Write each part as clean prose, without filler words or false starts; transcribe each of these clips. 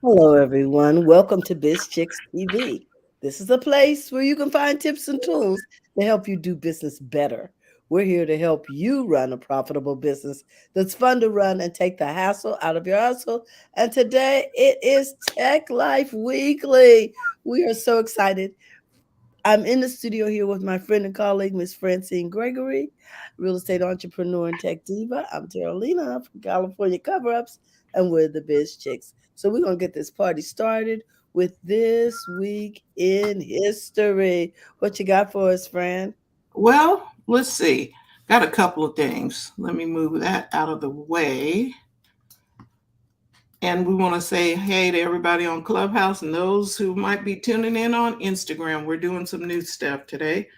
Hello, everyone. Welcome to BizChicks TV. This is a place where you can find tips and tools to help you do business better. We're here to help you run a profitable business that's fun to run and take the hassle out of your hustle. And today it is Tech Life Weekly. We are so excited. I'm in the studio here with my friend and colleague, Miss Francine Gregory, real estate entrepreneur and tech diva. I'm Terralina from California Cover Ups, and we're the Biz Chicks. So we're gonna get this party started with this week in history. What you got for us, Fran? Well, let's see. Got a couple of things. Let me move that out of the way. And we want to say hey to everybody on Clubhouse and those who might be tuning in on Instagram. We're doing some new stuff today,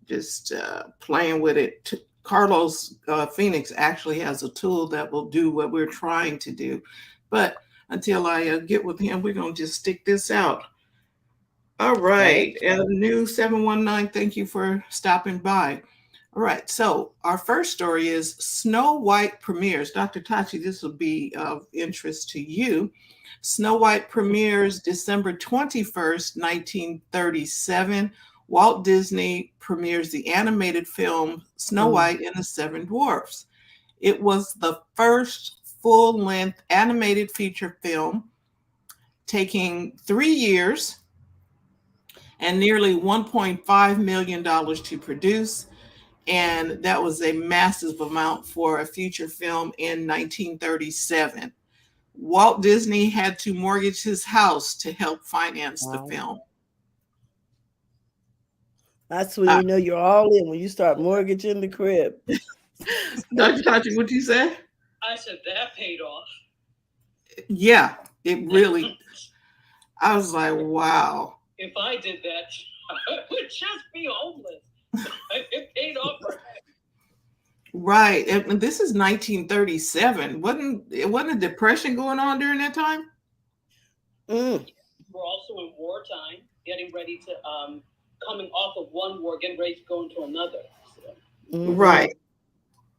just playing with it. Carlos Phoenix actually has a tool that will do what we're trying to do. But until I get with him, we're going to just stick this out. All right. Okay. And new 719, thank you for stopping by. All right. So our first story is Snow White premieres. Dr. Tachi, this will be of interest to you. Snow White premieres December 21st, 1937. Walt Disney premieres the animated film Snow Mm. White and the Seven Dwarfs. It was the first full-length animated feature film, taking 3 years and nearly $1.5 million to produce. And that was a massive amount for a feature film in 1937. Walt Disney had to mortgage his house to help finance the Wow. film. That's when Uh, you know you're all in when you start mortgaging the crib. Dr. Patrick, what you say? I said that paid off. Yeah, it really, I was like, wow. If I did that, I would just be homeless. It paid off for me. Right. And this is 1937. Wasn't a depression going on during that time? Mm. We're also in wartime, getting ready to coming off of one war, getting ready to go into another. So. Mm-hmm. Right.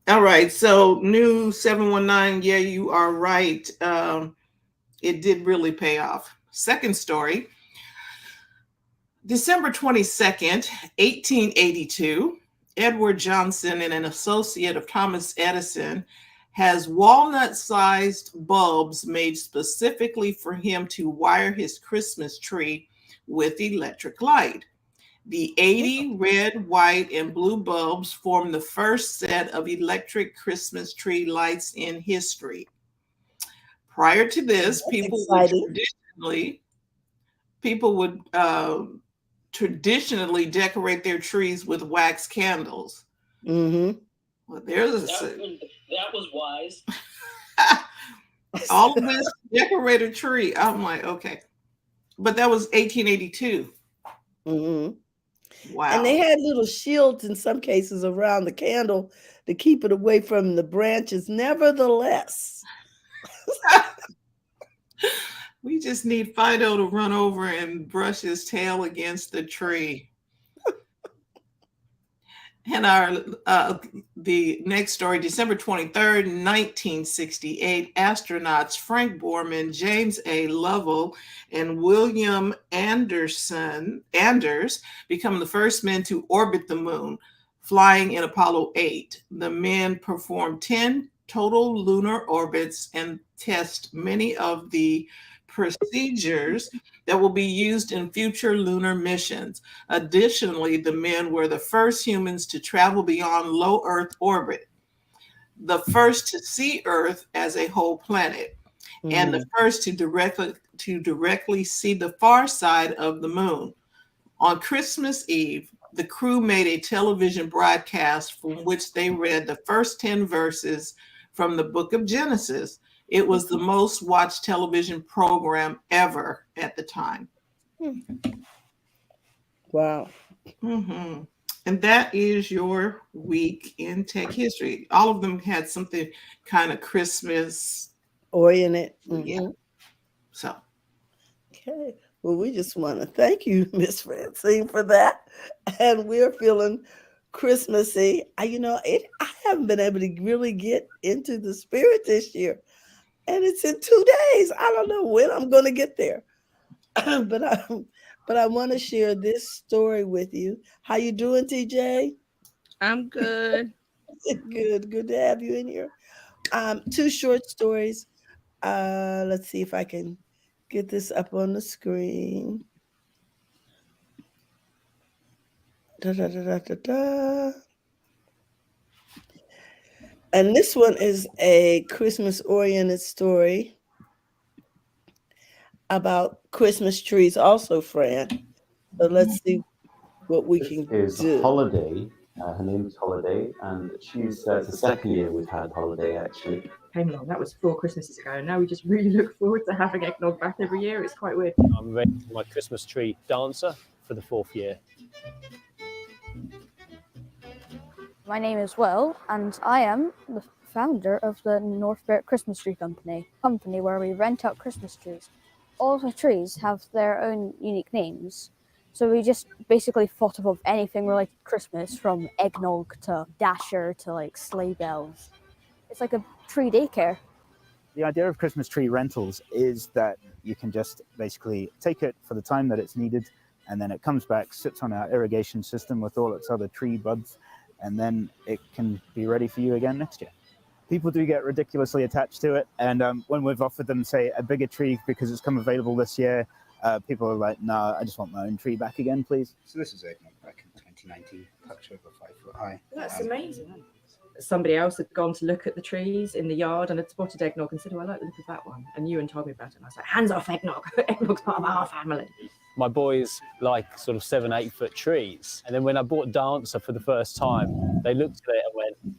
All right. So new 719, yeah, you are right. It did really pay off. Second story, December 22nd, 1882, Edward Johnson and an associate of Thomas Edison has walnut-sized bulbs made specifically for him to wire his Christmas tree with electric light. The 80 red, white, and blue bulbs form the first set of electric Christmas tree lights in history. Prior to this, That's exciting. people would traditionally decorate their trees with wax candles. Mm-hmm. Well, there's that was wise. all of this decorated tree. I'm like, okay, but that was 1882. Mm-hmm. And they Wow. had little shields in some cases around the candle to keep it away from the branches. Nevertheless, We just need Fido to run over and brush his tail against the tree. And our the next story, December 23rd, 1968, astronauts Frank Borman, James A. Lovell, and William Anders become the first men to orbit the moon, flying in Apollo 8. The men performed 10 total lunar orbits and test many of the procedures that will be used in future lunar missions. Additionally, the men were the first humans to travel beyond low Earth orbit, the first to see Earth as a whole planet, and the mm, first to directly see the far side of the moon. On Christmas Eve, the crew made a television broadcast from which they read the first 10 verses from the book of Genesis. It was the most watched television program ever at the time. wow. hmm And that is your week in tech history. All of them had something kind of Christmas. Oriented. Yeah. Hmm. So, Okay. Well, we just want to thank you, Miss Francine, for that. And we're feeling Christmassy. I haven't been able to really get into the spirit this year. and it's in 2 days. I don't know when I'm going to get there, but I want to share this story with you. How you doing, TJ? I'm good. Good, good to have you in here. Two short stories. Let's see if I can get this up on the screen. Da, da, da, da, da, da. And this one is a Christmas oriented story about Christmas trees, also, Fran. So let's see what we This can is do. Holiday. Her name's Holiday, and she's it's the second year we've had Holiday actually. Came along. That was 4 Christmases ago, and now we just really look forward to having eggnog back every year. It's quite weird. I'm raising my Christmas tree dancer for the 4th year. My name is Will, and I am the founder of the Northbert Christmas Tree Company where we rent out Christmas trees. All the trees have their own unique names, so we just basically thought of anything related to Christmas, from eggnog to dasher to like sleigh bells. It's like a tree daycare. The idea of Christmas tree rentals is that you can just basically take it for the time that it's needed, and then it comes back, sits on our irrigation system with all its other tree buds, and then it can be ready for you again next year. People do get ridiculously attached to it, and when we've offered them, say, a bigger tree because it's come available this year, people are like, "No, I just want my own tree back again, please." So this is eggnog back in 2019, touch over 5 foot high. That's amazing. Somebody else had gone to look at the trees in the yard and had spotted eggnog and said, "Oh, I like the look of that one." And Ewan told me about it, and I was like, "Hands off eggnog! Eggnog's part of our family." My boys like sort of 7-8 foot trees. And then when I bought Dancer for the first time, they looked at it and went,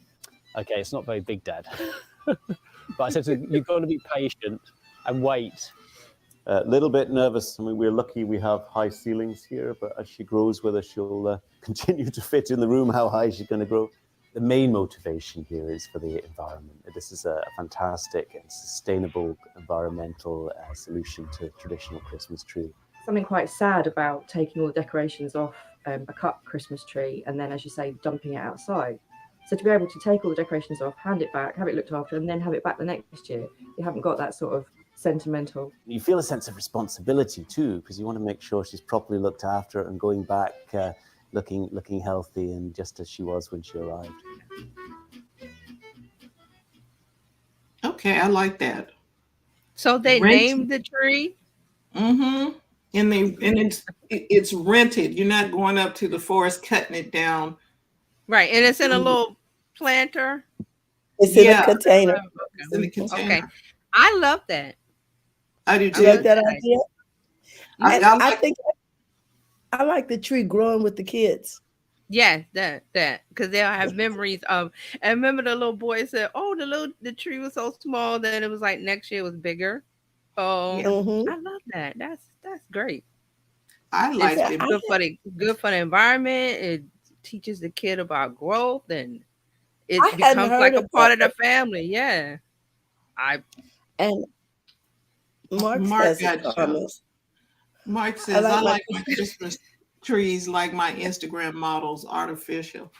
"Okay, it's not very big, Dad." But I said to them, "You've got to be patient and wait." A little bit nervous. I mean, we're lucky we have high ceilings here, but as she grows with us, she'll continue to fit in the room. How high she's going to grow. The main motivation here is for the environment. This is a fantastic and sustainable environmental solution to traditional Christmas tree. Something quite sad about taking all the decorations off a cut Christmas tree and then, as you say, dumping it outside. So to be able to take all the decorations off, hand it back, have it looked after, and then have it back the next year, you haven't got that sort of sentimental. You feel a sense of responsibility too, because you want to make sure she's properly looked after and going back looking healthy and just as she was when she arrived. Okay, I like that. So they named the tree? Mm-hmm. And it's rented. You're not going up to the forest cutting it down. Right, and it's in a little planter? It's in a container. It's in a container. Okay. I love that. I do too. You like that idea? I think I like the tree growing with the kids. Yeah, that because they'll have memories of. I remember the little boy said, "Oh, the tree was so small that it was like next year it was bigger." Oh, I love that. That's great. I like it. Good for the environment. It teaches the kid about growth, and it becomes like a part of the family. Yeah, and Mark got comments. Mark says, I like my Christmas trees like my Instagram models, artificial.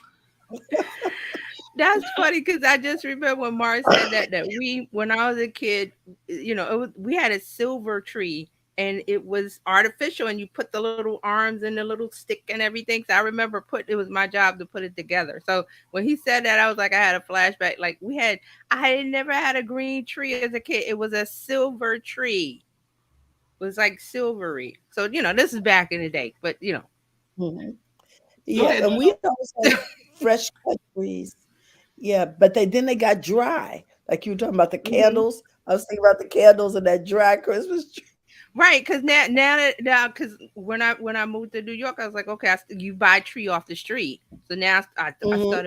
That's funny because I just remember when Mark said that we, when I was a kid, we had a silver tree and it was artificial, and you put the little arms and the little stick and everything. So I remember it was my job to put it together. So when he said that, I was like, I had a flashback. Like I had never had a green tree as a kid. It was a silver tree. It was like silvery. So, this is back in the day, but Mm-hmm. Yeah, and we always had fresh cut trees. Yeah, but then they got dry. Like you were talking about the candles. I was thinking about the candles and that dry Christmas tree. Right, because now, because when I moved to New York, I was like, okay, you buy a tree off the street. So now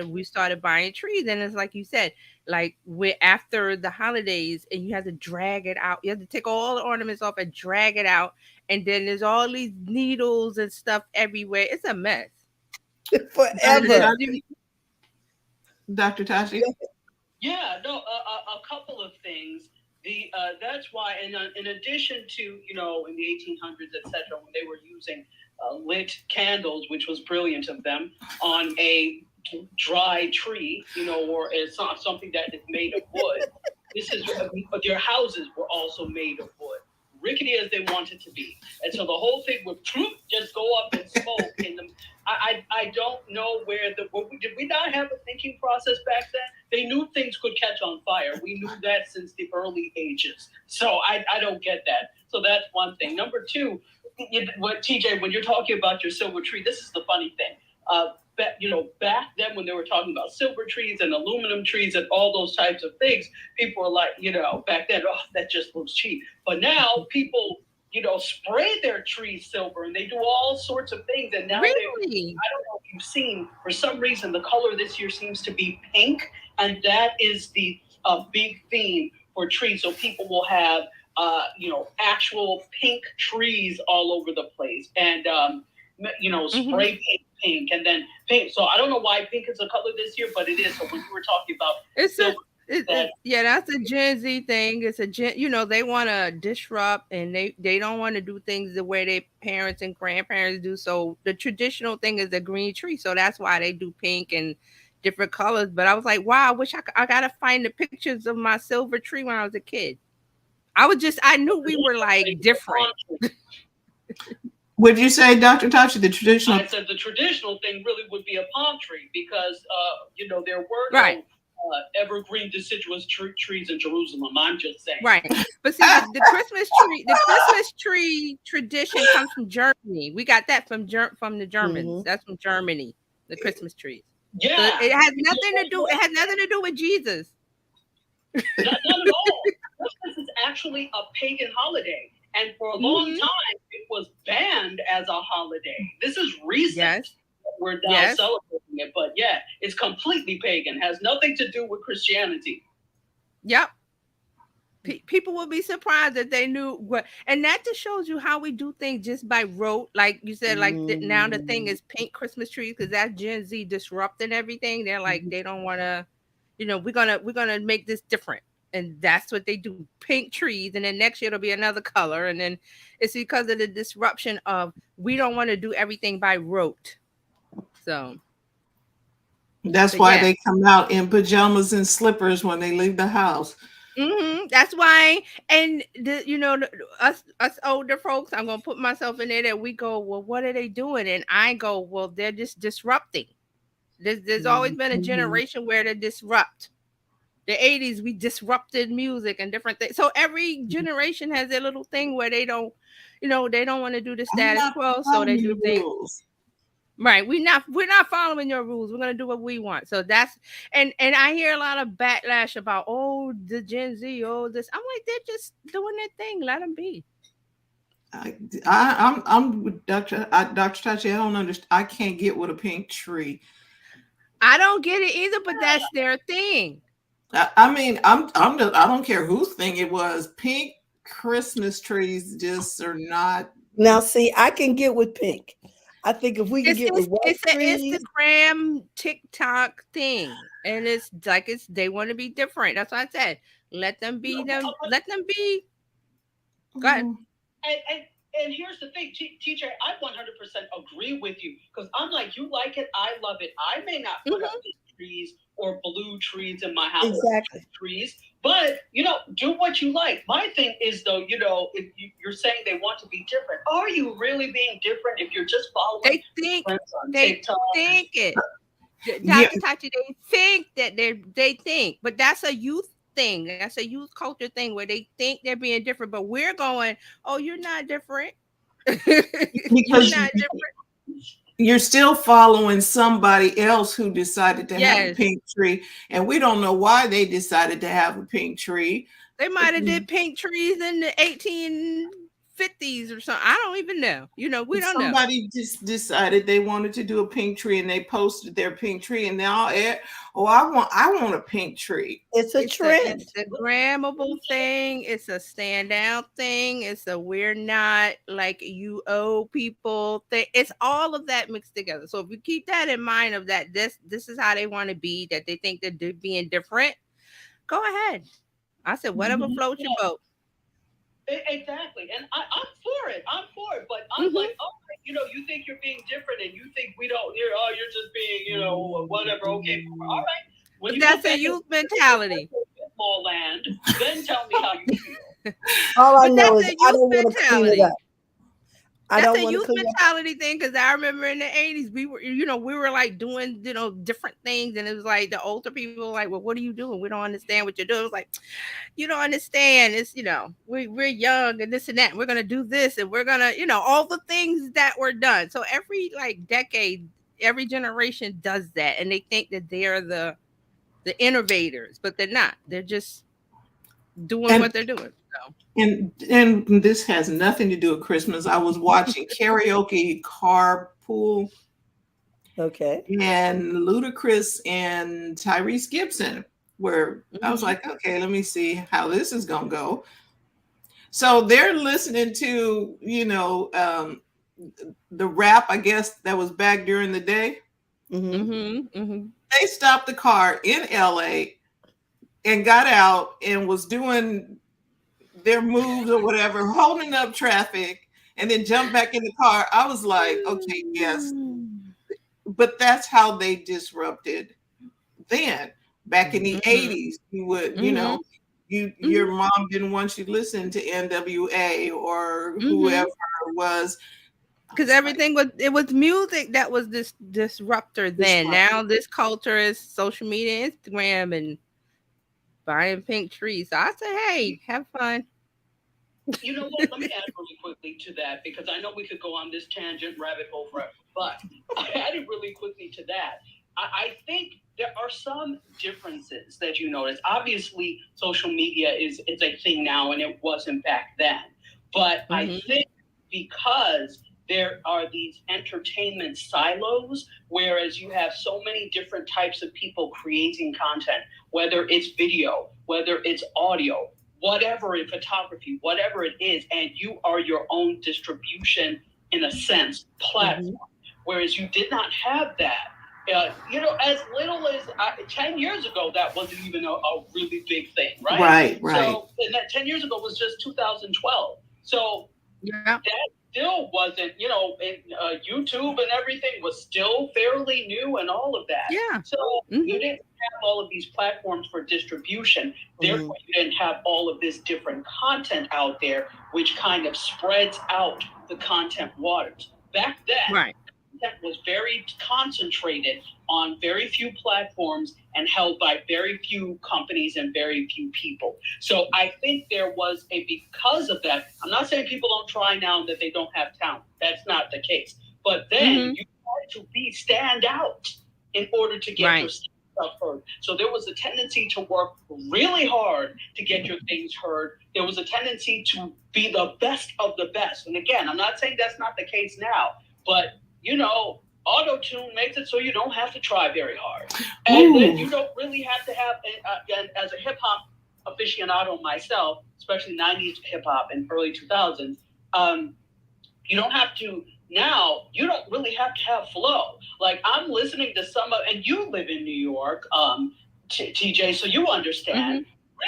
we started buying trees, and it's like you said, like after the holidays, and you have to drag it out. You have to take all the ornaments off and drag it out, and then there's all these needles and stuff everywhere. It's a mess. Forever. Dr. Tashi? Yeah, no, a couple of things. That's why, and in addition to, in the 1800s, etc., when they were using lit candles, which was brilliant of them, on a dry tree, or something that is made of wood, This is their houses were also made of wood, rickety as they wanted to be, and so the whole thing would just go up in smoke. I don't know where did we not have a thinking process back then? They knew things could catch on fire. We knew that since the early ages. So I don't get that. So that's one thing. Number two, TJ, when you're talking about your silver tree, this is the funny thing. Back then when they were talking about silver trees and aluminum trees and all those types of things, people were like, back then, oh, that just looks cheap. But now people, spray their trees silver and they do all sorts of things. And now Really? I don't know if you've seen, for some reason, the color this year seems to be pink. And that is the big theme for trees. So people will have, actual pink trees all over the place. And, spray paint pink and then pink. So I don't know why pink is a color this year, but it is. So when you were talking about that's a Gen Z thing. It's they want to disrupt and they don't want to do things the way their parents and grandparents do. So the traditional thing is a green tree. So that's why they do pink and different colors. But I was like, wow, I wish I gotta find the pictures of my silver tree when I was a kid. I knew we were like different. Would you say, Dr. Tachi, the traditional? I said the traditional thing really would be a palm tree because, there were no evergreen deciduous trees in Jerusalem. I'm just saying. Right. But see, the Christmas tree tradition comes from Germany. We got that from the Germans. Mm-hmm. That's from Germany, the Christmas trees. Yeah. So it has nothing to do. It has nothing to do with Jesus. Not at all. Christmas is actually a pagan holiday. And for a long time, it was banned as a holiday. This is recent. Yes. We're now celebrating it. But yeah, it's completely pagan. Has nothing to do with Christianity. Yep. People will be surprised that they knew what. And that just shows you how we do things just by rote. Like you said, now the thing is pink Christmas trees because that's Gen Z disrupting everything. They're like, they don't want to, we're gonna make this different. And that's what they do, pink trees. And then next year it'll be another color. And then it's because of the disruption of we don't want to do everything by rote. So that's why they come out in pajamas and slippers when they leave the house. That's why. And us older folks, I'm gonna put myself in there that we go, well, what are they doing? And I go, well, they're just disrupting. There's always been a generation where they disrupt. The 80s, we disrupted music and different things. So every generation has their little thing where they don't want to do the status quo. So they do things. Right. We're not following your rules. We're gonna do what we want. So that's and I hear a lot of backlash about the Gen Z, this. I'm like, they're just doing their thing. Let them be. I'm with Dr. Tachi. I don't understand. I can't get with a pink tree. I don't get it either, but that's their thing. I mean, I don't care whose thing it was. Pink Christmas trees just are not. Now, see, I can get with pink. I think if we can get with white trees, it's Instagram, TikTok thing, and it's like they want to be different. That's what I said. Let them be them. Let them be. Go ahead. And here's the thing, TJ, I 100% agree with you because I'm like, you like it, I love it. I may not put up the trees or blue trees in my house. Exactly. Trees, but do what you like. My thing is though, if you're saying they want to be different, are you really being different if you're just following? They think it. Dr. Tachi, they think that they think, but that's a youth thing. That's a youth culture thing where they think they're being different, but we're going, oh, you're not different. Because you're not different. You're still following somebody else who decided to have a pink tree, and we don't know why they decided to have a pink tree. They might have did pink trees in the 1850s or something. I don't even know. We don't know. Somebody just decided they wanted to do a pink tree, and they posted their pink tree, and now, I want a pink tree. It's a trend. It's a Instagrammable thing. It's a standout thing. It's a we're not like you owe people thing. It's all of that mixed together. So if you keep that in mind of that, this is how they want to be, that they think that they're being different, go ahead. I said, whatever floats your boat. Exactly. And I'm for it. But I'm like, you think you're being different and you think we don't, you're just being, whatever. Okay. All right. That's a youth mentality. outlaw land. Then tell me how you feel. All I But know that's is a I youth don't want to clean it mentality. up. I That's don't a want to youth clean up. mentality thing, because I remember in the 80s we were like doing different things, and it was like the older people were like, well, what are you doing? We don't understand what you're doing. It was like, you don't understand. It's we're young and this and that, and we're gonna do this, and we're gonna all the things that were done. So every like decade, every generation does that, and they think that they're the innovators, but they're not. They're just doing And what they're doing. So. and this has nothing to do with Christmas. I was watching Karaoke Carpool, Okay. and Ludacris and Tyrese Gibson, where I was Mhm. like, okay, let me see how this is gonna go. So they're listening to, the rap, I guess, that was back during the day. Mm-hmm. Mhm. Mhm. They stopped the car in LA and got out and was doing their moves or whatever, holding up traffic, and then jumped back in the car. I was like, okay, yes, but that's how they disrupted then. Back in the Mhm. 80s, you would, Mhm. your mom didn't want you to listen to NWA or Mhm. whoever it was. I Because was like, everything was music that was this disruptor then. disrupt. Now this culture is social media, Instagram, and buying pink trees. So I say, hey, have fun. You know what? Let me add really quickly to that, because I know we could go on this tangent rabbit hole forever, but I added really quickly to that. I think there are some differences that you notice. Obviously, social media is a thing now, and it wasn't back then. But I think because there are these entertainment silos, whereas you have so many different types of people creating content, whether it's video, whether it's audio, whatever in photography, whatever it is, and you are your own distribution, in a sense, platform. Whereas you did not have that. As little as 10 years ago, that wasn't even a really big thing, right? Right. So, and that 10 years ago was just 2012. So Yeah. that still wasn't, YouTube and everything was still fairly new and all of that. Yeah. So you didn't have all of these platforms for distribution. Therefore, you didn't have all of this different content out there, which kind of spreads out the content waters. Back then, Right. that was very concentrated on very few platforms and held by very few companies and very few people. So I think there was because of that. I'm not saying people don't try now and that they don't have talent. That's not the case. But then you had to stand out in order to get your stuff heard. So there was a tendency to work really hard to get your things heard. There was a tendency to be the best of the best. And again, I'm not saying that's not the case now, but auto-tune makes it so you don't have to try very hard. And then you don't really have to have, as a hip-hop aficionado myself, especially 90s hip-hop and early 2000s, you don't have to, now, you don't really have to have flow. Like, I'm listening to and you live in New York, TJ, so you understand,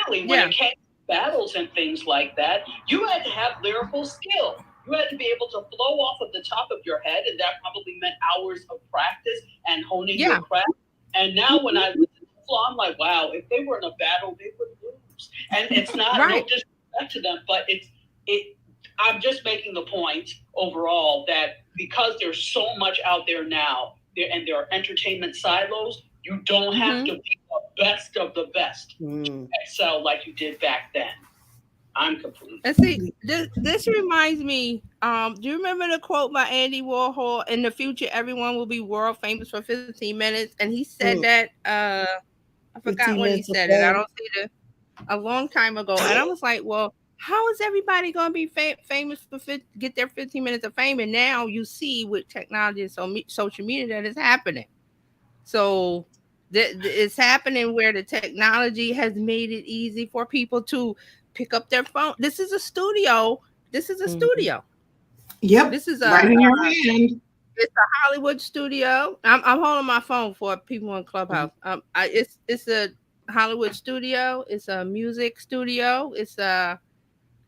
really, when it came to battles and things like that, you had to have lyrical skill. You had to be able to flow off of the top of your head, and that probably meant hours of practice and honing your craft. And now when I listen to flow, I'm like, wow, if they were in a battle, they would lose. And it's not no disrespect to them, but I'm just making the point overall that because there's so much out there now, and there are entertainment silos, you don't have to be the best of the best to excel like you did back then. I'm complete. And see, this reminds me. Do you remember the quote by Andy Warhol? In the future, everyone will be world famous for 15 minutes, and he said that. I forgot when he said it. I don't see a long time ago, and I was like, well, how is everybody going to be famous for get their 15 minutes of fame? And now you see with technology and social media that is happening. So it's happening where the technology has made it easy for people to pick up their phone. This is a studio. Yep. This is right in your hand. It's a Hollywood studio. I'm holding my phone for people in Clubhouse. It's a Hollywood studio. It's a music studio. It's a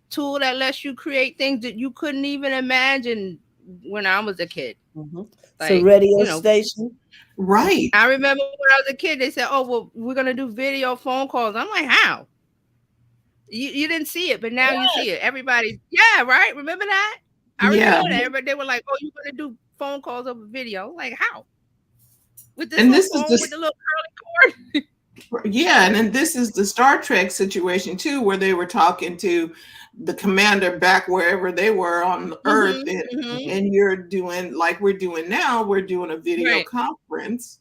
tool that lets you create things that you couldn't even imagine when I was a kid. Like, so radio station. Right. I remember when I was a kid, they said, oh, well, we're going to do video phone calls. I'm like, how? You didn't see it, but now you see it. Everybody, yeah, right. Remember that? I Yeah. remember that. Everybody, they were like, "Oh, you're gonna do phone calls over video?" Like how? With this And little this is phone with the little curly cord? yeah, and then this is the Star Trek situation too, where they were talking to the commander back wherever they were on Earth, and you're doing like we're doing now. We're doing a video Right. conference.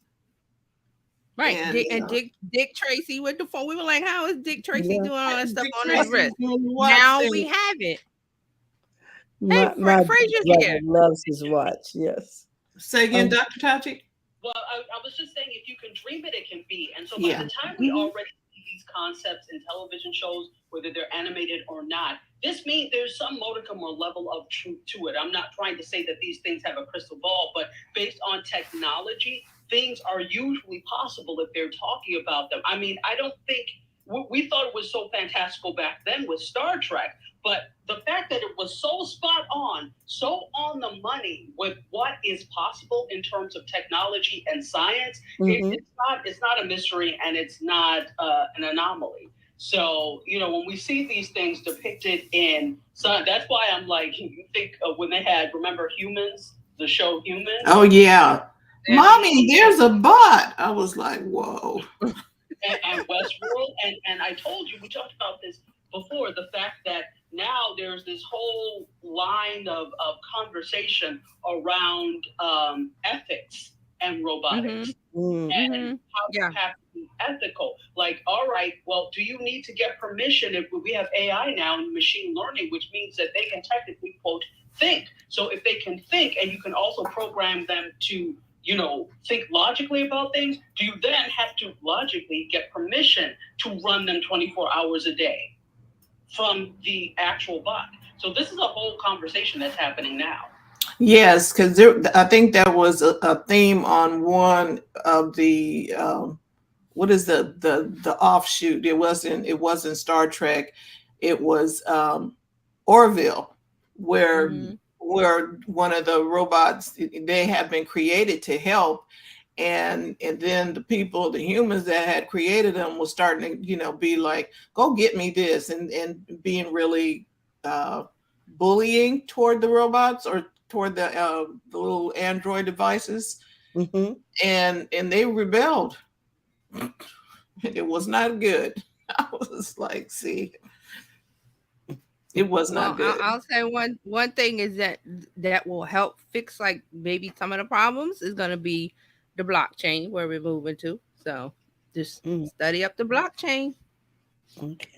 Right. And Dick Tracy with the phone. We were like, how is Dick Tracy doing all that stuff Dick on his Tracy's wrist? doing what Now thing? we have it. My Fraser's brother here. loves his watch. Yes. Say again, Dr. Tachi? Well, I was just saying, if you can dream it, it can be. And so Yeah. by the time we already see these concepts in television shows, whether they're animated or not, this means there's some modicum or level of truth to it. I'm not trying to say that these things have a crystal ball, but based on technology, things are usually possible if they're talking about them. I mean, I don't think we thought it was so fantastical back then with Star Trek, but the fact that it was so spot on, so on the money with what is possible in terms of technology and science, it's not a mystery, and it's not an anomaly. So, when we see these things depicted in science, that's why I'm like, you think when they had, remember Humans, the show Humans? Oh yeah. Mommy, there's a bot. I was like, whoa. and Westworld, and I told you, we talked about this before, the fact that now there's this whole line of conversation around ethics and robotics, and how you have to be ethical. Like, all right, well, do you need to get permission if we have AI now and machine learning, which means that they can technically, quote, think. So if they can think, and you can also program them to think logically about things, do you then have to logically get permission to run them 24 hours a day from the actual bot? So this is a whole conversation that's happening now. Yes, because I think that was a theme on one of the what is the offshoot? It wasn't Star Trek. It was Orville, where one of the robots, they have been created to help, and then the humans that had created them was starting to be like, go get me this, and being really bullying toward the robots or toward the little android devices, and they rebelled. It was not good. I was like, see, it was not good. I'll say one thing is that will help fix like maybe some of the problems is going to be the blockchain where we're moving to. So just study up the blockchain. Okay.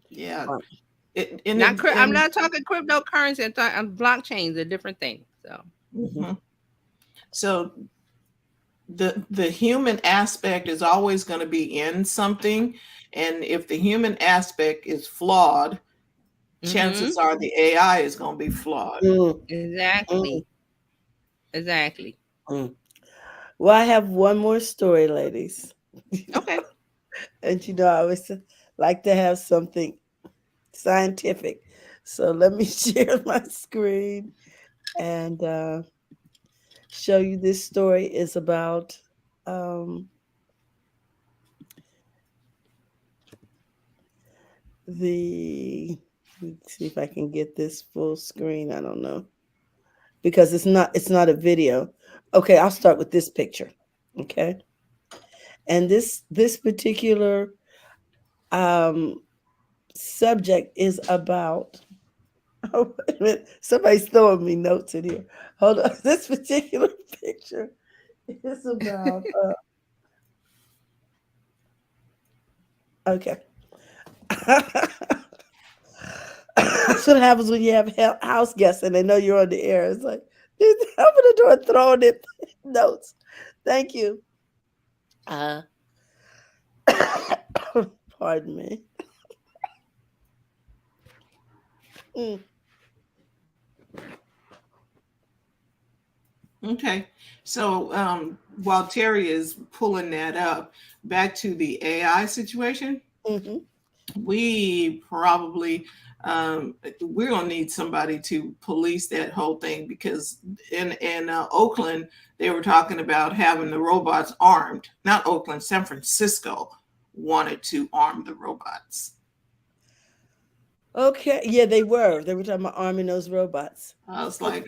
Yeah. I'm not talking cryptocurrency. I'm blockchains, a different thing. So. So the human aspect is always going to be in something, and if the human aspect is flawed, chances are the AI is going to be flawed. Exactly. Well, I have one more story, ladies. Okay. And I always like to have something scientific. So let me share my screen and show you. This story is about let's see if I can get this full screen. I don't know, because it's not a video. Okay, I'll start with this picture. Okay. And this particular subject is about, oh, wait a minute. Somebody's throwing me notes in here. Hold on. This particular picture is about okay. That's what happens when you have house guests and they know you're on the air. It's like, open the door and throwing it notes. Thank you. Pardon me. Okay, so while Terry is pulling that up, back to the AI situation, we probably we're gonna need somebody to police that whole thing, because in Oakland they were talking about having the robots armed. Not Oakland, San Francisco wanted to arm the robots. Okay, yeah, they were. They were talking about arming those robots. I was like,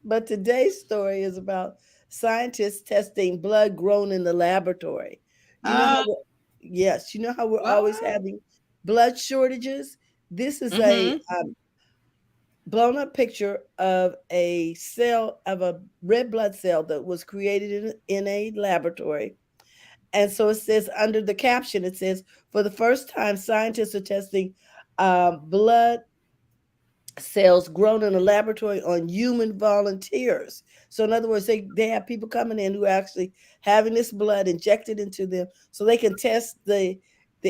But today's story is about scientists testing blood grown in the laboratory. You know uh, how, yes, you know how we're always What? having blood shortages? This is a Mm-hmm. blown up picture of a cell, of a red blood cell that was created in a laboratory. And so it says under the caption, it says, for the first time, scientists are testing blood cells grown in a laboratory on human volunteers. So, in other words, they have people coming in who are actually having this blood injected into them so they can test the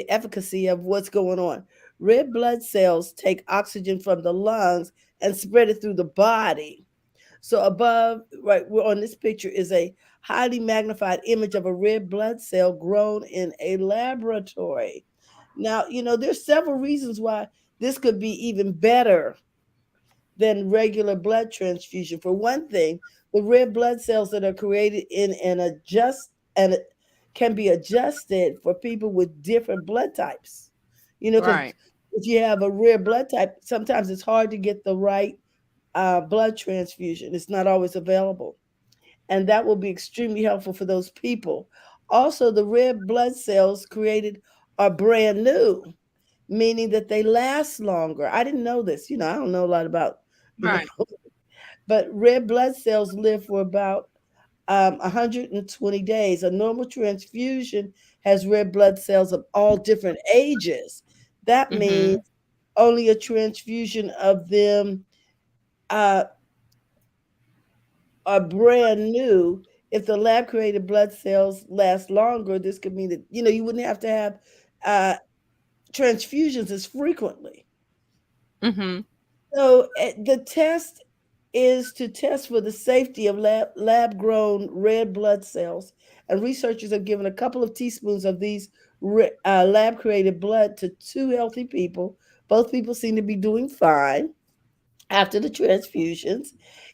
efficacy of what's going on. Red blood cells take oxygen from the lungs and spread it through the body. So above, right, we're on this picture is a highly magnified image of a red blood cell grown in a laboratory. Now, there's several reasons why this could be even better than regular blood transfusion. For one thing, the red blood cells that are created in an adjust and it can be adjusted for people with different blood types. Because Right. if you have a rare blood type, sometimes it's hard to get the right blood transfusion. It's not always available. And that will be extremely helpful for those people. Also, the red blood cells created are brand new, meaning that they last longer. I didn't know this. I don't know a lot about, you know, Right. but red blood cells live for about 120 days. A normal transfusion has red blood cells of all different ages. That means Mm-hmm. only a transfusion of them uh, are brand new. If the lab created blood cells last longer, this could mean that you wouldn't have to have uh, transfusions as frequently. Mm-hmm. So the test is to test for the safety of lab grown red blood cells, and researchers have given a couple of teaspoons of these lab created blood to two healthy people. Both people seem to be doing fine after the transfusions,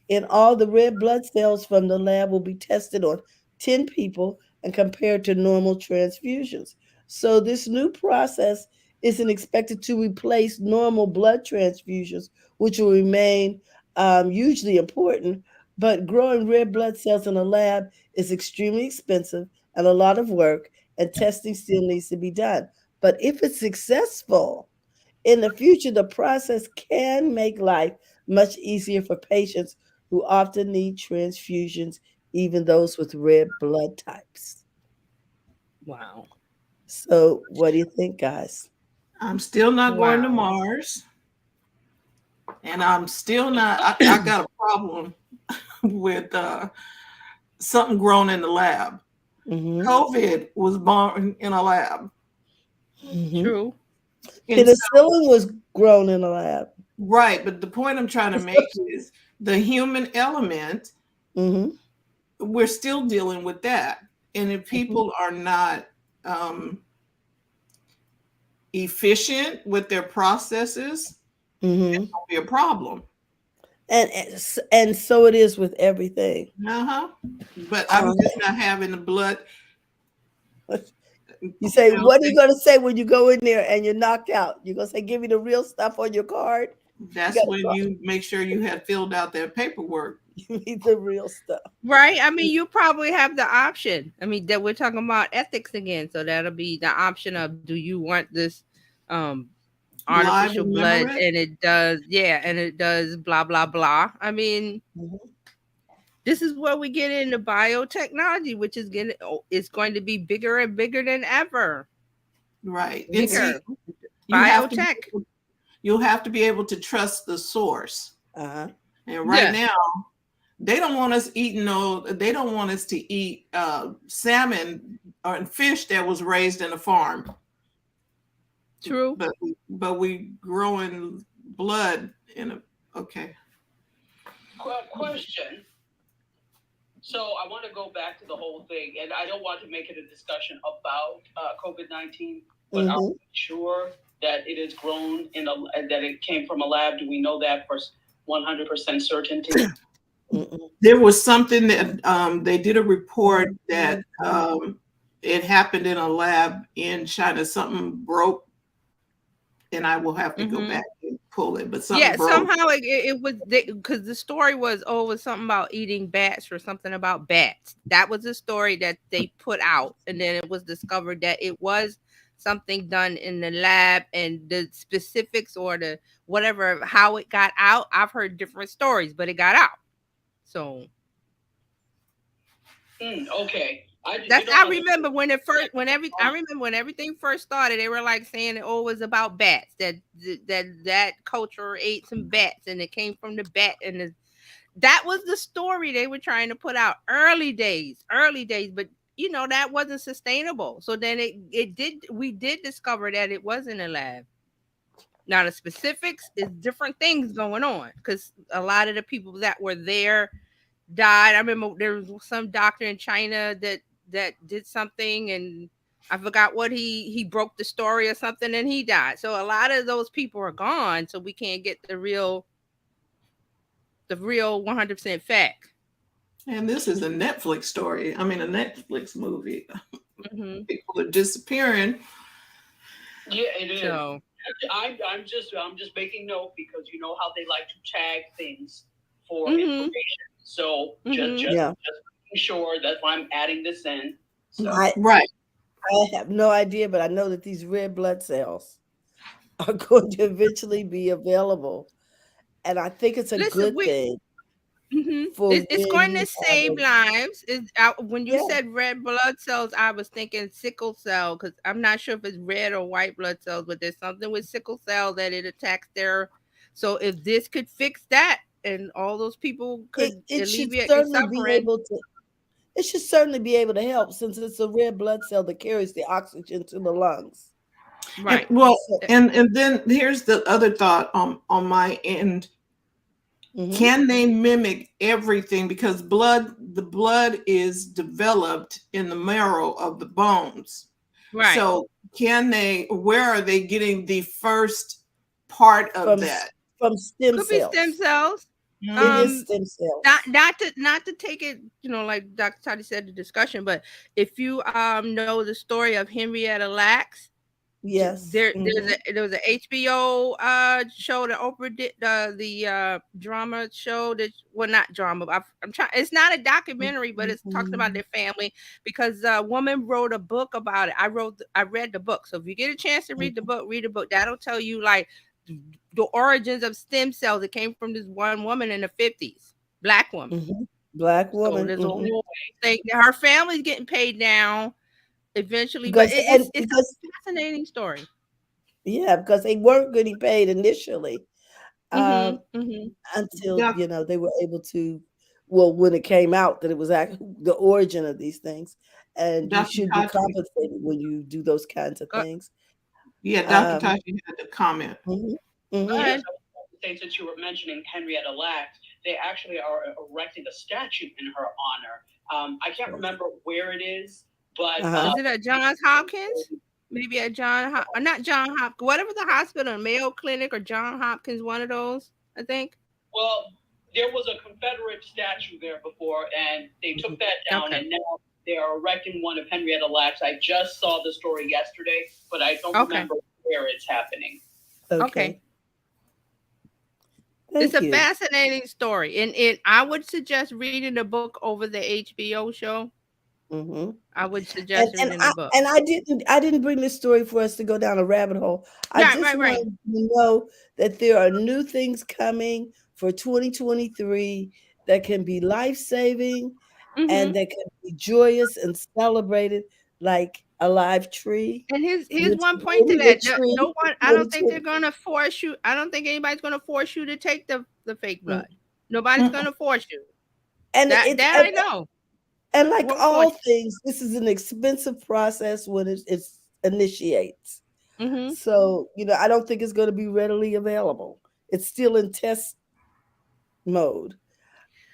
and all the red blood cells from the lab will be tested on 10 people and compared to normal transfusions. So, this new process isn't expected to replace normal blood transfusions, which will remain hugely important. But growing red blood cells in a lab is extremely expensive and a lot of work, and testing still needs to be done. But if it's successful, in the future, the process can make life much easier for patients who often need transfusions, even those with red blood types. Wow. So, what do you think, guys? I'm still not going to Wow. Mars, and I'm still not. I got a problem with something grown in the lab. Hmm. COVID was born in a lab, Hmm. True. and so, Penicillin was grown in a lab. right. But the point I'm trying to make is the human element. Hmm. We're still dealing with that, and if Hmm. people are not um, efficient with their processes, Hmm. it'll be a problem. And so it is with everything. Uh-huh. But I'm Um, just not having the blood. you say, You know, what are you going to say when you go in there and you're knocked out? You're going to say, give me the real stuff on your card? You that's got when you make sure you have filled out that paperwork. you need the real stuff. Right. I mean, you probably have the option. I mean, that we're talking about ethics again. So that'll be the option of, do you want this um Live artificial and blood, memory. and it does, yeah, and it does blah blah blah. I mean, Mhm. this is where we get into biotechnology, which is getting, it's going to be bigger and bigger than ever. Right. And Mhm. see, Bigger. you have to be Biotech. you'll have to be able to trust the source. Uh-huh. And right Yes. now, they don't want us eating no, they don't want us to eat salmon or fish that was raised in a farm. True. But we growing blood in a okay. Question. So I want to go back to the whole thing, and I don't want to make it a discussion about COVID-19, but are Mhm. we sure that it is grown that it came from a lab? Do we know that for 100% certainty? Mm-mm. There was something that they did a report that it happened in a lab in China. Something broke and I will have to go Mm-hmm. back and pull it. But something Yeah, broke. somehow it was because the story was, oh, it was something about eating bats or something about bats. That was the story that they put out, and then it was discovered that it was something done in the lab, and the specifics or the whatever how it got out. I've heard different stories, but it got out. So Okay. that's I remember when it first I remember when everything first started, they were like saying that, oh, it was about bats, that culture ate some bats and it came from the bat, and that was the story they were trying to put out early days, but that wasn't sustainable. So then it did we did discover that it was in a lab. Now the specifics is different things going on because a lot of the people that were there died. I remember there was some doctor in China that did something, and I forgot what he broke the story or something, and he died. So a lot of those people are gone, so we can't get the real 100% fact. And this is a Netflix story. I mean, a Netflix movie. Mm-hmm. People are disappearing. Yeah, it is. So I'm just making note because you know how they like to tag things for mm-hmm. information. So Mm-hmm. just making sure that's why I'm adding this in. So Right. I have no idea, but I know that these red blood cells are going to eventually be available. And I think it's a Listen, good thing for it's when going to you have save a, lives. When you yeah, said red blood cells, I was thinking sickle cell because I'm not sure if it's red or white blood cells, but there's something with sickle cell that it attacks their. So if this could fix that, and all those people could it should alleviate their certainly be suffering, able to, it should certainly be able to help since it's a red blood cell that carries the oxygen to the lungs. And right? well, So, and then here's the other thought on my end. mhm. Can they mimic everything? Because the blood is developed in the marrow of the bones. Right. So where are they getting the first part of from that? from stem Could be stem cells. cells. It is Um, stem not cells. not to not to take it, like Dr. Toddy said, the discussion, but if you know the story of Henrietta Lacks, Yes. Hmm. there was a HBO show that Oprah did, the drama show that, well, not drama, I'm trying, it's not a documentary, but it's talking about their family because a woman wrote a book about it. I read the book. So if you get a chance to read the book. That'll tell you like the origins of stem cells. It came from this one woman in the 50s, black woman. Hmm. Black So woman. there's a Hmm. whole thing. Her family's getting paid now eventually, but Because and it's because a fascinating story. yeah, because they weren't getting paid initially, um, Mhm, mhm. until Doc, they were able to. Well, when it came out that it was the origin of these things, and you Dr. should be Tachi, compensated when you do those kinds of Go things. yeah, Dr. Um, Tachi had to comment. mhm, go mhm. yes, ahead. I was about to say since you were mentioning Henrietta Lacks, they actually are erecting a statue in her honor. I can't remember where it is, but Uh-huh. Is it at Johns Hopkins? Maybe at not John Hopkins, whatever the hospital, Mayo Clinic or John Hopkins, one of those, I think. well, there was a Confederate statue there before, and they took Mhm. that down, Okay. and now they are erecting one of Henrietta Lacks. I just saw the story yesterday, but I don't Okay. remember where it's happening. Okay. Okay. It's Thank a you. fascinating story. And I would suggest reading the book over the HBO show. Mhm. I would suggest And reading the book. I didn't bring this story for us to go down a rabbit hole. I Right, just right, right. wanted you to know that there are new things coming for 2023 that can be life-saving and Mhm. that can be joyous and celebrated like a live tree, And here's which one is point to only a that. tree No one, I for don't think they're 2020. gonna force you. I don't think anybody's gonna force you to take the fake Mm. blood. Nobody's Mm, gonna force you. And That it's that I know. and like Won't all force things, this is an expensive process when it's initiates. you. Mhm. So, I don't think it's going to be readily available. It's still in test mode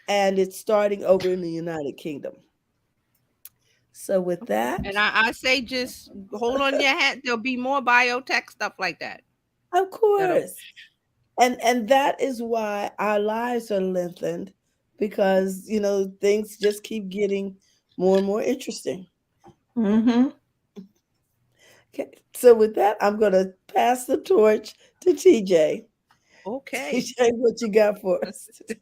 and it's starting over in the United Kingdom. So, with And that, I say just hold on your hat. There'll be more biotech stuff like that. of That'll course. And that is why our lives are lengthened because, things just keep getting more and more interesting. mm-hmm. Okay. So with that, I'm going to pass the torch to TJ. Okay. TJ, what you got for us today?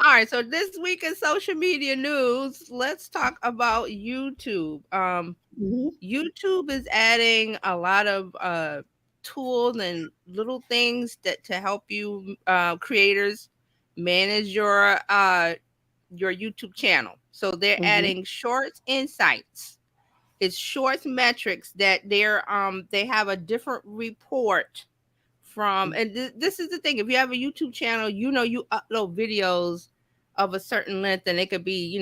All right. So this week in social media news, let's talk about YouTube. Mhm. YouTube is adding a lot of tools and little things that to help you creators manage your YouTube channel. So they're Mhm. adding shorts insights. It's shorts metrics that they have a different report from, and this is the thing, if you have a YouTube channel, you upload videos of a certain length, and it could be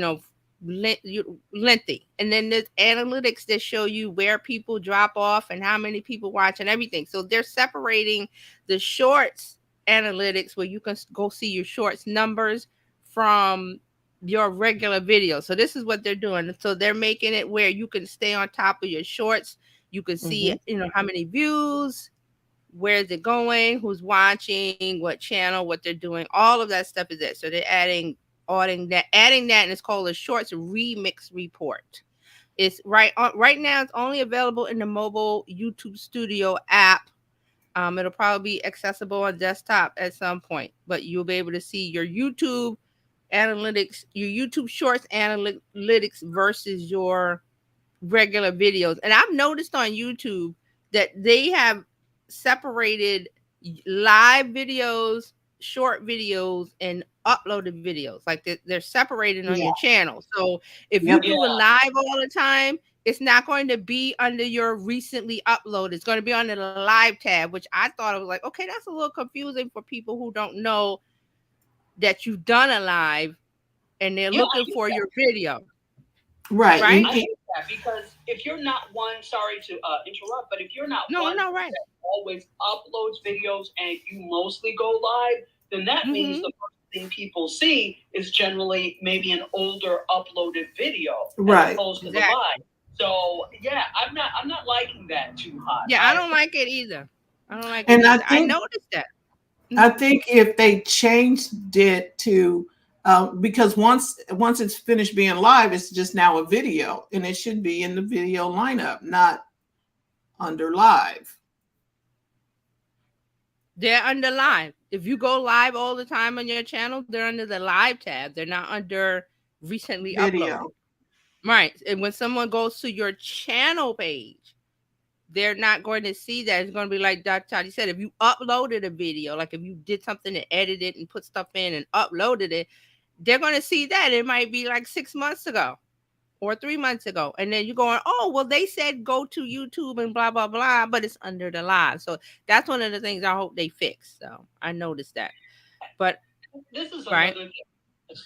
lengthy, and then there's analytics that show you where people drop off and how many people watch and everything. So they're separating the shorts analytics, where you can go see your shorts numbers, from your regular videos. So this is what they're doing. So they're making it where you can stay on top of your shorts. You can see Mhm. how many views, where's it going, who's watching, what channel, what they're doing. All of that stuff is there. So they're adding that, and it's called a Shorts Remix Report. It's right now. It's only available in the mobile YouTube Studio app. It'll probably be accessible on desktop at some point, but you'll be able to see your YouTube analytics, your YouTube Shorts analytics versus your regular videos. And I've noticed on YouTube that they have separated live videos, short videos, and uploaded videos. Like they're separated on Yeah. your channel. So if you Yep. do a live all the time, it's not going to be under your recently uploaded. It's going to be under the live tab, which I thought it was like, okay, that's a little confusing for people who don't know that you've done a live and they're Yeah, I looking hate for that. your video, Right. right? I hate that because if you're not one, sorry to interrupt, but if you're not No, one no, right. that always uploads videos and you mostly go live, then that means Mm-hmm. the first thing people see is generally maybe an older uploaded video as Right. opposed to the Exactly. live. So yeah, I'm not liking that too hot. Yeah, I don't like it either. I don't like it And I either. I think noticed that. I Mhm. think if they changed it to because once it's finished being live, it's just now a video, and it should be in the video lineup, not under live They're under live. If you go live all the time on your channel, they're under the live tab. They're not under recently uploaded. video. Right. And when someone goes to your channel page, they're not going to see that. It's going to be like Dr. Toddy said. If you uploaded a video, like if you did something to edit it and put stuff in and uploaded it, they're going to see that. It might be like 6 months ago or 3 months ago. And then you're going, oh, well, they said go to YouTube and blah, blah, blah, but it's under the live. So that's one of the things I hope they fix. So I noticed that. But, This is right. another thing.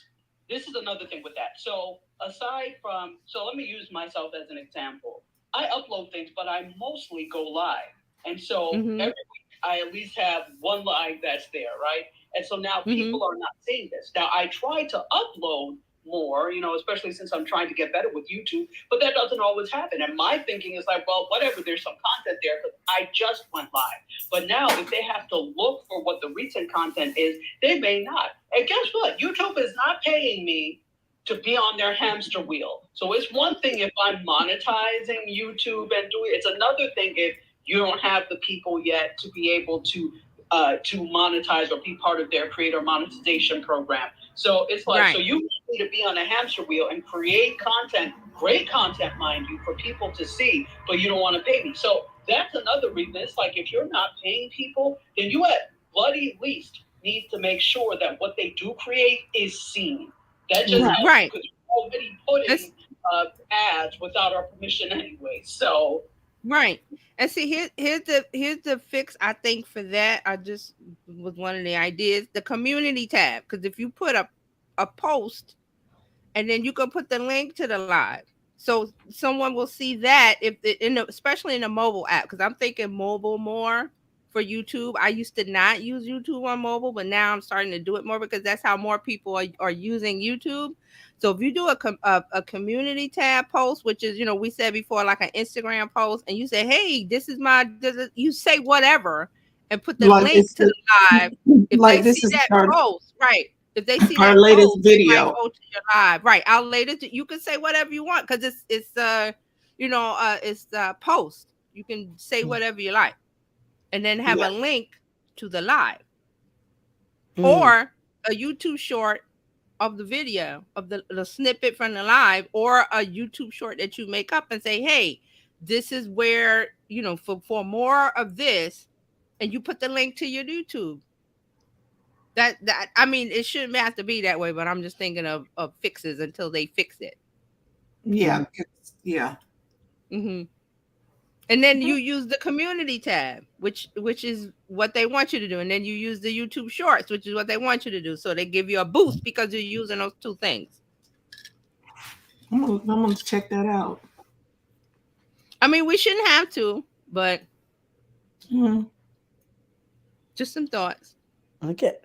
This is another thing with that. So aside from, so let me use myself as an example. I upload things, but I mostly go live, and so Mm-hmm. every week I at least have one live that's there, right? And so now Mm-hmm. people are not seeing this. Now I try to upload more, especially since I'm trying to get better with YouTube, but that doesn't always happen. And my thinking is like, well, whatever, there's some content there because I just went live. But now if they have to look for what the recent content is, they may not. And guess what? YouTube is not paying me to be on their hamster wheel. So it's one thing if I'm monetizing YouTube and doing it's another thing if you don't have the people yet to be able to monetize or be part of their creator monetization program. So it's like, so Right. you need to be on a hamster wheel and create content, great content, mind you, for people to see, but you don't want to pay me. So that's another reason. It's like if you're not paying people, then you at bloody least need to make sure that what they do create is seen. That just Right. helps Right. because you're already putting That's ads without our permission anyway. So right. And see, here's the fix. I think for that, I just was one of the ideas, the community tab. Because if you put a post, and then you can put the link to the live, so someone will see that especially in the mobile app. Because I'm thinking mobile more for YouTube. I used to not use YouTube on mobile, but now I'm starting to do it more because that's how more people are using YouTube. So if you do a community tab post, which is we said before, like an Instagram post, and you say, hey, you say whatever and put the Like link this to the live. If they like this see is that our post, right? If they see our that latest post, they might video. go to your live. Right. I'll later. You can say whatever you want because it's post. You can say whatever you like, and then have Yeah. a link to the live Mm. or a YouTube short of the video of the snippet from the live, or a YouTube short that you make up and say, hey, this is where, for more of this, and you put the link to your YouTube. That I mean, it shouldn't have to be that way, but I'm just thinking of fixes until they fix it. Yeah. Yeah. Hmm. And then you use the community tab, which is what they want you to do, and then you use the YouTube Shorts, which is what they want you to do. So they give you a boost because you're using those two things. I'm gonna check that out. I mean, we shouldn't have to, but Mhm. just some thoughts. Okay.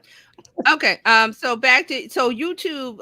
Okay. So back to YouTube.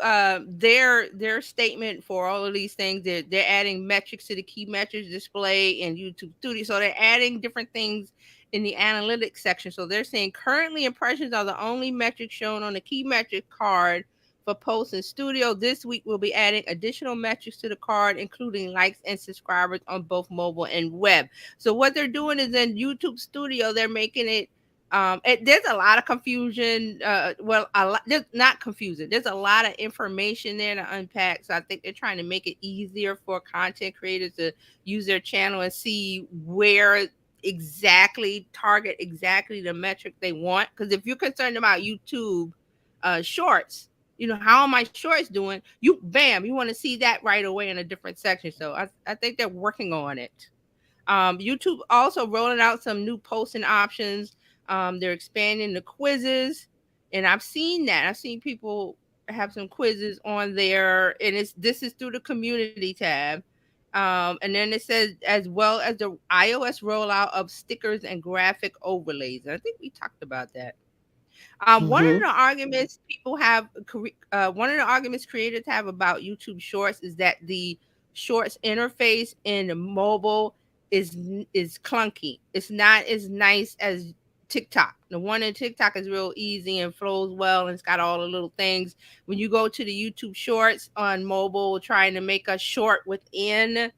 Their statement for all of these things, they're adding metrics to the key metrics display in YouTube Studio. So they're adding different things in the analytics section. So they're saying currently impressions are the only metric shown on the key metric card for posts in Studio. This week we'll be adding additional metrics to the card, including likes and subscribers on both mobile and web. So what they're doing is in YouTube Studio, they're making it there's a lot of confusion, there's not confusion, there's a lot of information there to unpack. So I think they're trying to make it easier for content creators to use their channel and see where exactly target exactly the metric they want. Because if you're concerned about YouTube shorts, how are my shorts doing, you want to see that right away in a different section. So I think they're working on it. YouTube also rolling out some new posting options. They're expanding the quizzes, and I've seen that. I've seen people have some quizzes on there, and this is through the community tab. And then it says as well as the iOS rollout of stickers and graphic overlays. And I think we talked about that. One of Mm-hmm. the arguments people have, one of the arguments creators have about YouTube Shorts is that the Shorts interface in the mobile is clunky. It's not as nice as TikTok. The one in TikTok is real easy and flows well, and it's got all the little things. When you go to the YouTube Shorts on mobile, trying to make a short within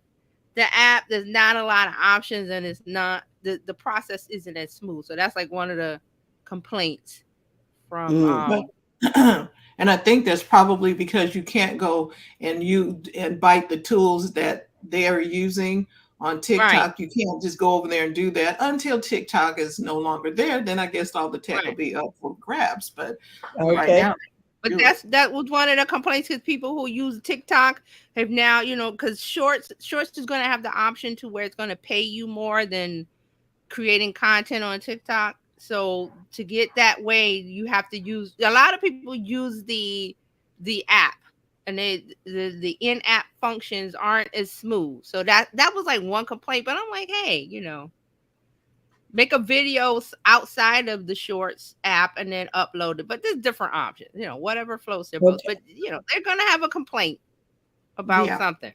the app, there's not a lot of options, and it's not the process isn't as smooth. So that's like one of the complaints from Mm. But and I think that's probably because you can't go and bite the tools that they're using on right, TikTok. You can't just go over there and do that until TikTok is no longer there. Then I guess all the tech will right, be up for grabs. But right Okay. now, but do it. that was one of the complaints, because people who use TikTok have now, because shorts is going to have the option to where it's going to pay you more than creating content on TikTok. So to get that way, you have to use, a lot of people use the app, and the in-app functions aren't as smooth. So that was like one complaint. But I'm like, hey, make a video outside of the Shorts app and then upload it. But there's different options, whatever floats their boats. Okay. But they're gonna have a complaint about Yeah. something.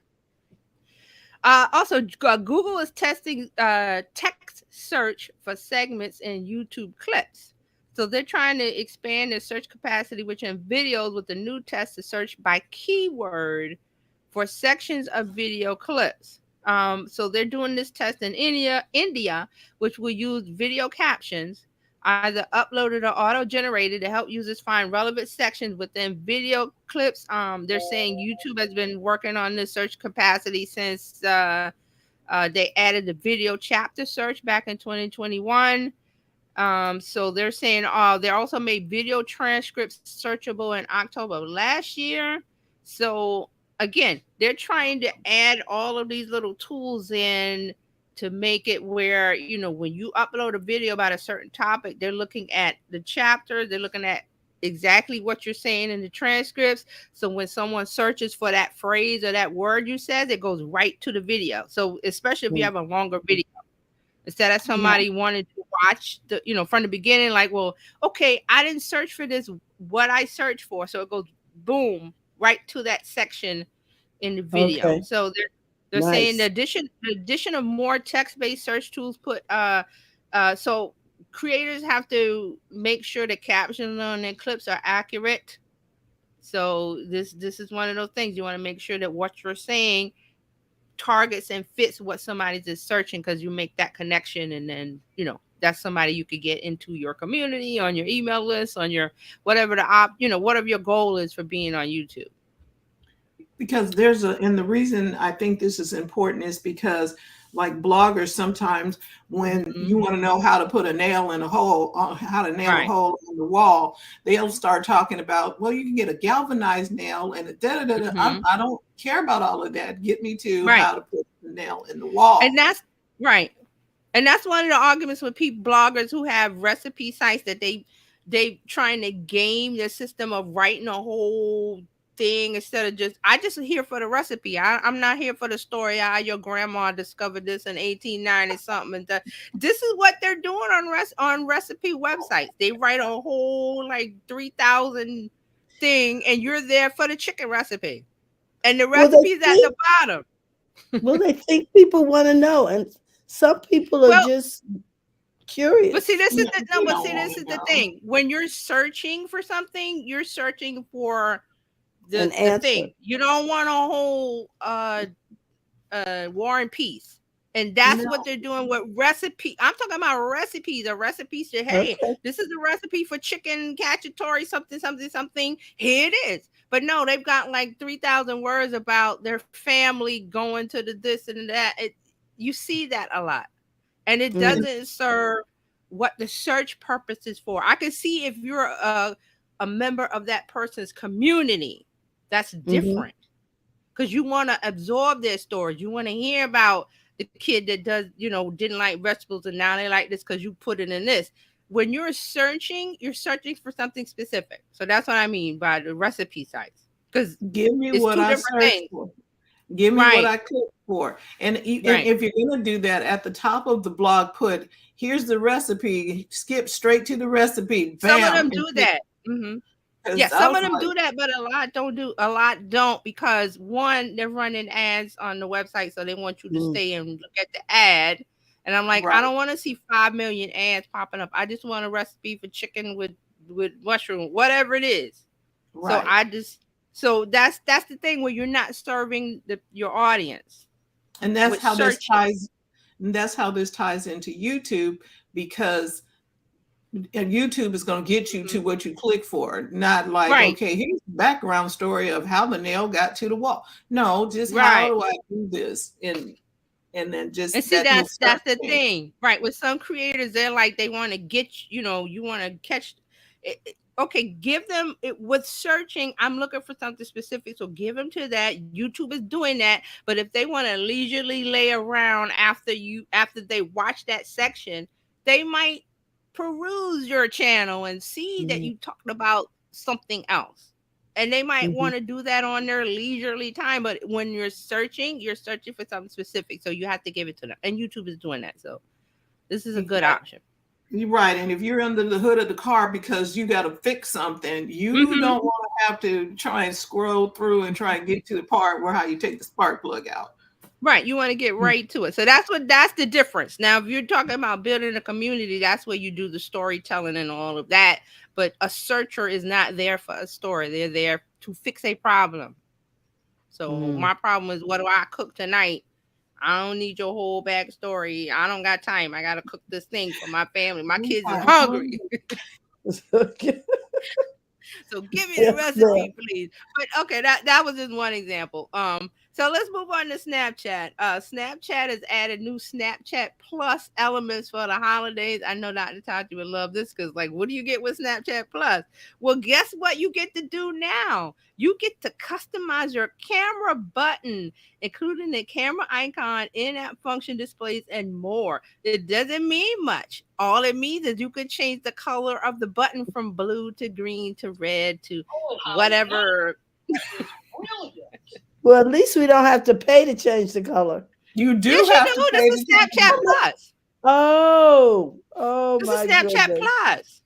Also, Google is testing text search for segments in YouTube clips. So they're trying to expand their search capacity, which in videos, with the new test to search by keyword for sections of video clips. So they're doing this test in India, which will use video captions, either uploaded or auto-generated, to help users find relevant sections within video clips. They're saying YouTube has been working on this search capacity since they added the video chapter search back in 2021. So they're saying they also made video transcripts searchable in October of last year. So again, they're trying to add all of these little tools in to make it where, when you upload a video about a certain topic, they're looking at the chapter, they're looking at exactly what you're saying in the transcripts. So when someone searches for that phrase or that word you said, it goes right to the video. So especially if you Mm. have a longer video, instead of Yeah. somebody wanting to watch from the beginning, like, well, okay, I didn't search for this, what I searched for, so it goes boom right to that section in the video. Okay. So they're saying Nice. the addition of more text-based search tools so creators have to make sure the captions on their clips are accurate. So this is one of those things, you want to make sure that what you're saying targets and fits what somebody's just searching, because you make that connection, and then that's somebody you could get into your community, on your email list, on your whatever whatever your goal is for being on YouTube. Because and the reason I think this is important is because, like, bloggers, sometimes when you want to know how to put a nail in a hole, how to nail a hole in the wall, they'll start talking about, well, you can get a galvanized nail and a da-da-da-da. I don't care about all of that. Get me to how to put the nail in the wall. And that's right. And that's one of the arguments with bloggers who have recipe sites, that they trying to game the system of writing a whole thing instead of I just here for the recipe. I'm not here for the story how your grandma discovered this in 1890 something. And this is what they're doing on recipe websites. They write a whole like 3,000 thing, and you're there for the chicken recipe, and the recipe's at the bottom. Well, they think people want to know, and some people are just curious. But see, this is the thing. When you're searching for something, you're searching for the thing. You don't want a whole War and Peace. And that's what they're doing with recipe. I'm talking about recipes. A recipe said, hey, this is a recipe for chicken cacciatore, something, something, something. Here it is. But no, they've got like 3,000 words about their family going to the this and that. You see that a lot. And it doesn't serve what the search purpose is for. I can see if you're a member of that person's community, that's different. Because you want to absorb their stories. You want to hear about the kid that didn't like vegetables and now they like this because you put it in this. When you're searching for something specific. So that's what I mean by the recipe sites. Because give me what I searched for. Give me what I clicked for. And if you're going to do that, at the top of the blog, put, here's the recipe, skip straight to the recipe. Bam, some of them do that. Yeah, some of them do that, but a lot don't, because one, they're running ads on the website, so they want you to stay and look at the ad. And I'm like, I don't want to see 5 million ads popping up. I just want a recipe for chicken with mushroom, whatever it is. So that's the thing, where you're not serving your audience. And that's how this ties. And that's how this ties into YouTube, because YouTube is going to get you to what you click for, not like, okay, here's the background story of how the nail got to the wall. No, just how do I do this? And then just see, that's the thing, right? With some creators, they're like, they want to get you want to catch it. Okay, give them it with searching. I'm looking for something specific, so give them to that. YouTube is doing that, but if they want to leisurely lay around after they watch that section, they might peruse your channel and see that you talked about something else, and they might want to do that on their leisurely time. But when you're searching for something specific, so you have to give it to them, and YouTube is doing that. So this is a good option. You're right. And if you're under the hood of the car because you got to fix something, you don't want to have to try and scroll through and try and get to the part where how you take the spark plug out. Right. You want to get right to it. So that's the difference. Now, if you're talking about building a community, that's where you do the storytelling and all of that. But a searcher is not there for a story. They're there to fix a problem. So my problem is, what do I cook tonight? I don't need your whole backstory. I don't got time. I got to cook this thing for my family. My kids are hungry. So give me the recipe, please. But okay, that was just one example. So let's move on to Snapchat. Snapchat has added new Snapchat Plus elements for the holidays. I know Dr. Tati would love this, because, like, what do you get with Snapchat Plus? Well, guess what you get to do now? You get to customize your camera button, including the camera icon, in-app function displays, and more. It doesn't mean much. All it means is you could change the color of the button from blue to green to red to whatever. Well, at least we don't have to pay to change the color. You do have to pay. This is Snapchat Plus. Oh, this my is Snapchat goodness. Plus.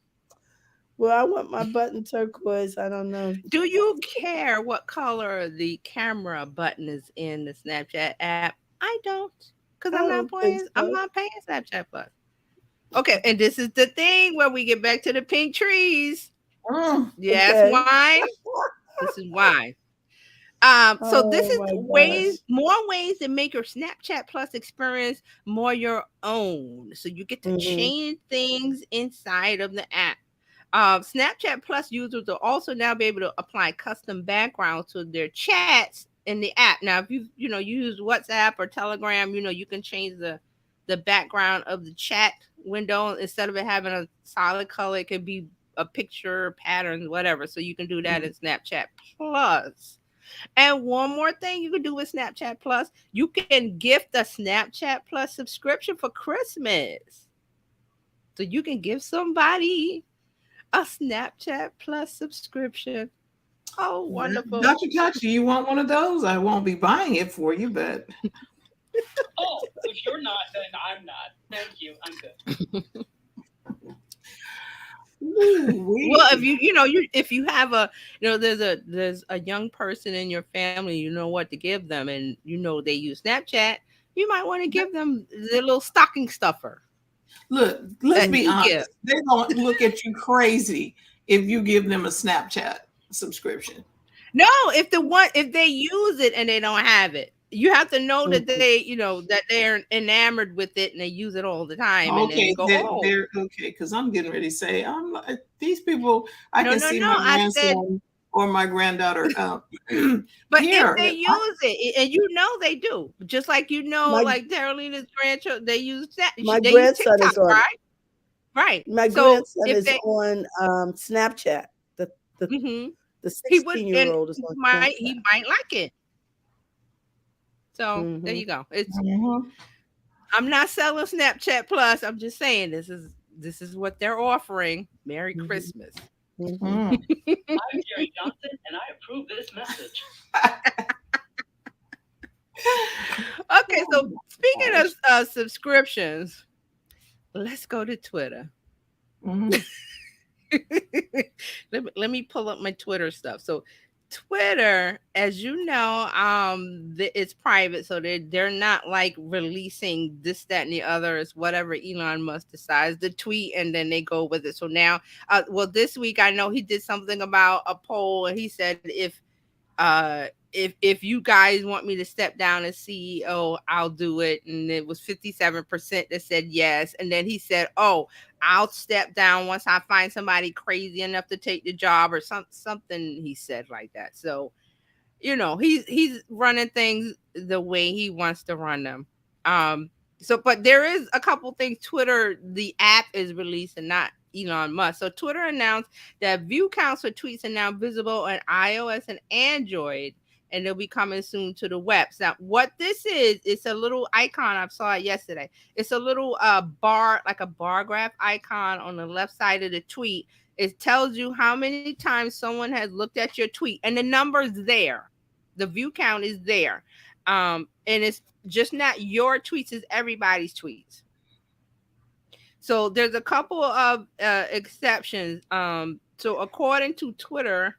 Well, I want my button turquoise. I don't know. Do you care what color the camera button is in the Snapchat app? I don't, because I'm not paying Snapchat Plus. Okay, and this is the thing where we get back to the pink trees. Yes, why? This is why. So this Oh is my ways, gosh. more ways to make your Snapchat Plus experience more your own. So you get to Mhm. change things inside of the app. Snapchat Plus users will also now be able to apply custom backgrounds to their chats in the app. Now, if you use WhatsApp or Telegram, you can change the background of the chat window instead of it having a solid color. It could be a picture, patterns, whatever. So you can do that in Snapchat Plus. And one more thing you can do with Snapchat Plus, you can gift a Snapchat Plus subscription for Christmas. So you can give somebody a Snapchat Plus subscription. Oh, wonderful. Dr. Tachi, you want one of those? I won't be buying it for you, but Oh, if you're not, then I'm not. Thank you. I'm good. Well, if ooh-wee. if you have there's a young person in your family, you know what to give them, and they use Snapchat, you might want to give them the little stocking stuffer, Look, let's an be e-gift. honest. They're going to look at you crazy if you give them a Snapchat subscription. No, if they use it and they don't have it, you have to know that Mhm. that they're enamored with it and they use it all the time, and then they Okay, go, they're, oh, they're okay because I'm getting ready to say I'm like, these people. I no, can no, see no. my I said, grandson or my granddaughter but if here. they use it, and they do, just like My like Carolina's grandchildren, they use that. my They use grandson TikTok, is on right? Right. my So grandson if is they, on Snapchat. The the hmm the he would, and 16-year-old is on he Snapchat. might like it. So there Mhm. you go. It's Mhm. I'm not selling Snapchat Plus. I'm just saying this is what they're offering. Merry Mhm. Christmas. Mhm. Mm. I'm Jerry Johnson, and I approve this message. Okay, Oh so my speaking of gosh. subscriptions, let's go to Twitter. Mhm. Let me pull up my Twitter stuff. So Twitter, as you know, it's private, so they're not like releasing this, that, and the other. It's whatever Elon Musk decides to tweet, and then they go with it. So now, well, this week I know he did something about a poll, and he said if you guys want me to step down as CEO, I'll do it. And it was 57% that said yes. And then he said, "Oh, I'll step down once I find somebody crazy enough to take the job," or something he said like that. So, he's running things the way he wants to run them. But there is a couple things. Twitter, the app, is released and not Elon Musk. So Twitter announced that view counts for tweets are now visible on iOS and Android, and they'll be coming soon to the webs. Now, what this is, it's a little icon. I saw it yesterday. It's a little bar, like a bar graph icon on the left side of the tweet. It tells you how many times someone has looked at your tweet, and the number's there. The view count is there. And it's just not your tweets, it's everybody's tweets. So there's a couple of exceptions. So according to Twitter,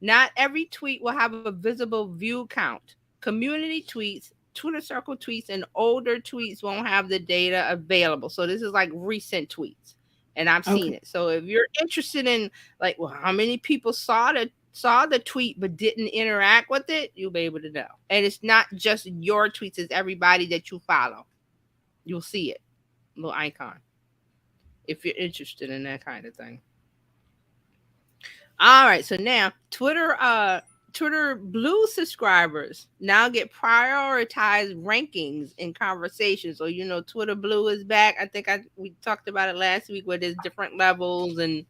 not every tweet will have a visible view count. Community tweets, Twitter circle tweets, and older tweets won't have the data available. So this is like recent tweets, and I've seen Okay. it. So if you're interested in like, well, how many people saw the tweet but didn't interact with it, you'll be able to know. And it's not just your tweets; it's everybody that you follow. You'll see it, little icon, if you're interested in that kind of thing. All right, so now Twitter Blue subscribers now get prioritized rankings in conversations. So Twitter Blue is back. I think we talked about it last week where there's different levels, and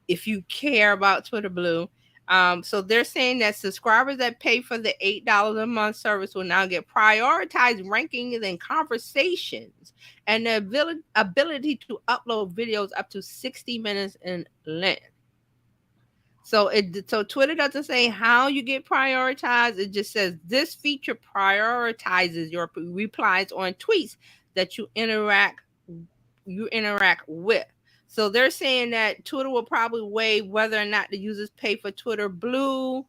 if you care about Twitter Blue. So they're saying that subscribers that pay for the $8 a month service will now get prioritized rankings and conversations, and the ability to upload videos up to 60 minutes in length. So Twitter doesn't say how you get prioritized. It just says this feature prioritizes your replies on tweets that you interact with. So they're saying that Twitter will probably weigh whether or not the users pay for Twitter Blue,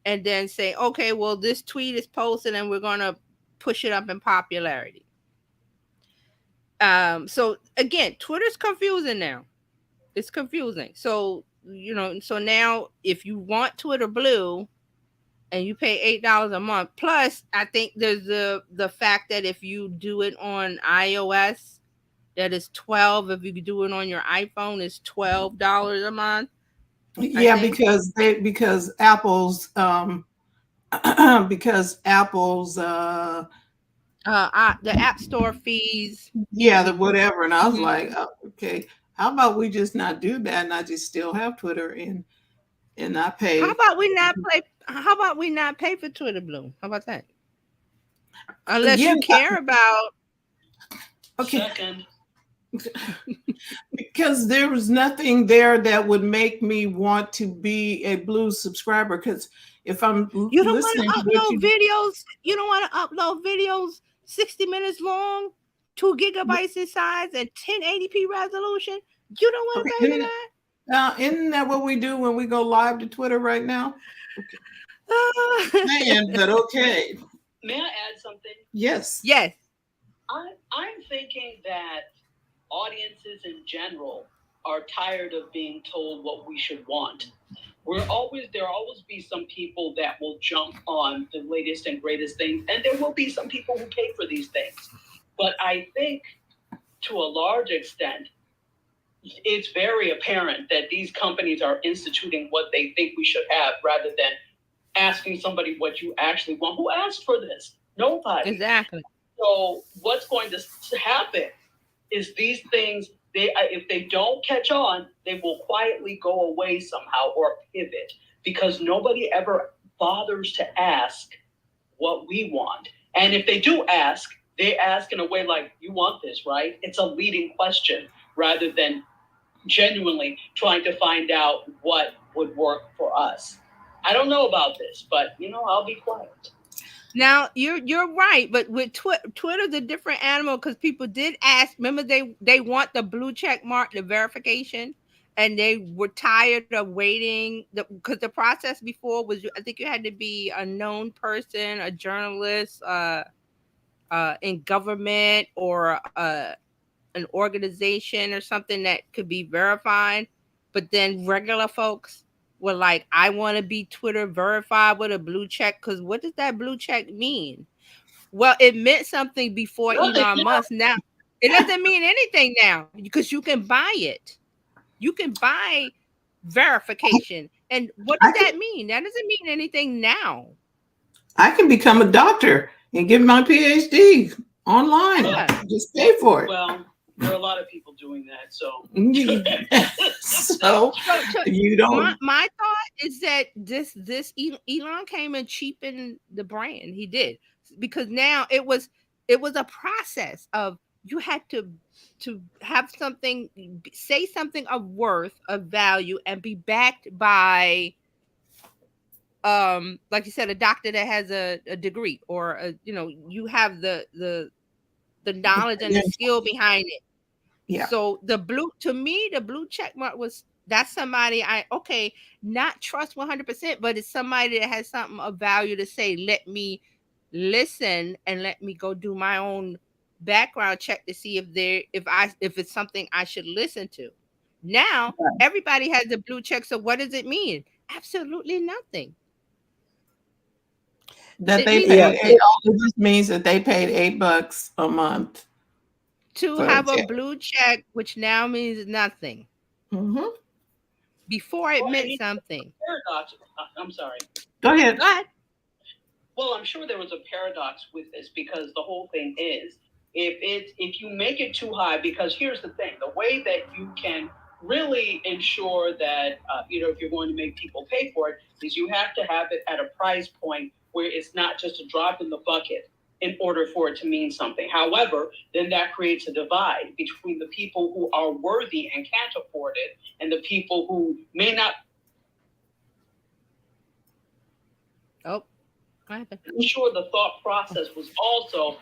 and then say, okay, well, this tweet is posted and we're gonna push it up in popularity. So again, Twitter's confusing now. It's confusing. So now if you want Twitter Blue, and you pay $8 a month. Plus, I think there's the fact that if you do it on iOS, that is 12. If you do it on your iPhone, it's $12 a month. I Yeah, think. because Apple's because Apple's The App Store fees. yeah, the whatever. And I was Mhm. like, oh, okay, how about we just not do that and I just still have Twitter and I How pay. about we not play? How about we not pay for Twitter Blue? How about that? Unless Yeah, you care about. okay. Second. Because there was nothing there that would make me want to be a Blue subscriber. Because if I'm You don't want listening to to what upload you, videos. You don't want to upload videos 60 minutes long, 2 gigabytes in size, and 1080p resolution. You don't want okay, to pay for that. isn't that what we do when we go live to Twitter right now? Okay, man, Ah. but okay, May I add something? yes. Yes. I'm thinking that audiences in general are tired of being told what we should want. There'll always be some people that will jump on the latest and greatest things, and there will be some people who pay for these things. But I think to a large extent, it's very apparent that these companies are instituting what they think we should have rather than asking somebody what you actually want. Who asked for this? Nobody. Exactly. So what's going to happen is these things, if they don't catch on, they will quietly go away somehow or pivot because nobody ever bothers to ask what we want. And if they do ask, they ask in a way like, you want this, right? It's a leading question rather than genuinely trying to find out what would work for us. I don't know about this, but I'll be quiet. Now you're right, but with Twitter's a different animal because people did ask. Remember, they want the blue check mark, the verification, and they were tired of waiting because the process before was I think you had to be a known person, a journalist, in government or an organization or something that could be verified. But then regular folks were like, I want to be Twitter verified with a blue check. Because what does that blue check mean? Well, it meant something before Nothing. Elon Musk. Now, it doesn't mean anything now because you can buy it. You can buy verification. And what I does can that mean? That doesn't mean anything now. I can become a doctor and get my PhD online. Yeah. Just pay for it. Well, there are a lot of people doing that, so So you don't. My thought is that this Elon came and cheapened the brand. He did because now it was a process of you had to have something, say something of worth, of value, and be backed by like you said, a doctor that has a degree, or you have the knowledge and the skill behind it. Yeah. So to me, the blue check mark was that's somebody not trust 100%, but it's somebody that has something of value to say. Let me listen and let me go do my own background check to see if it's something I should listen to. Now everybody has the blue check. So what does it mean? Absolutely nothing. That It they means paid. Yeah. nothing. It just means that they paid $8 a month To for have a it. blue check, which now means nothing. Mm-hmm. Before it Well, meant something. paradox. I'm sorry. Go ahead. Go ahead. Well, I'm sure there was a paradox with this because the whole thing is if you make it too high, because here's the thing, the way that you can really ensure that if you're going to make people pay for it is you have to have it at a price point where it's not just a drop in the bucket in order for it to mean something. However, then that creates a divide between the people who are worthy and can't afford it and the people who may not. Oh, what happened? I'm sure the thought process was also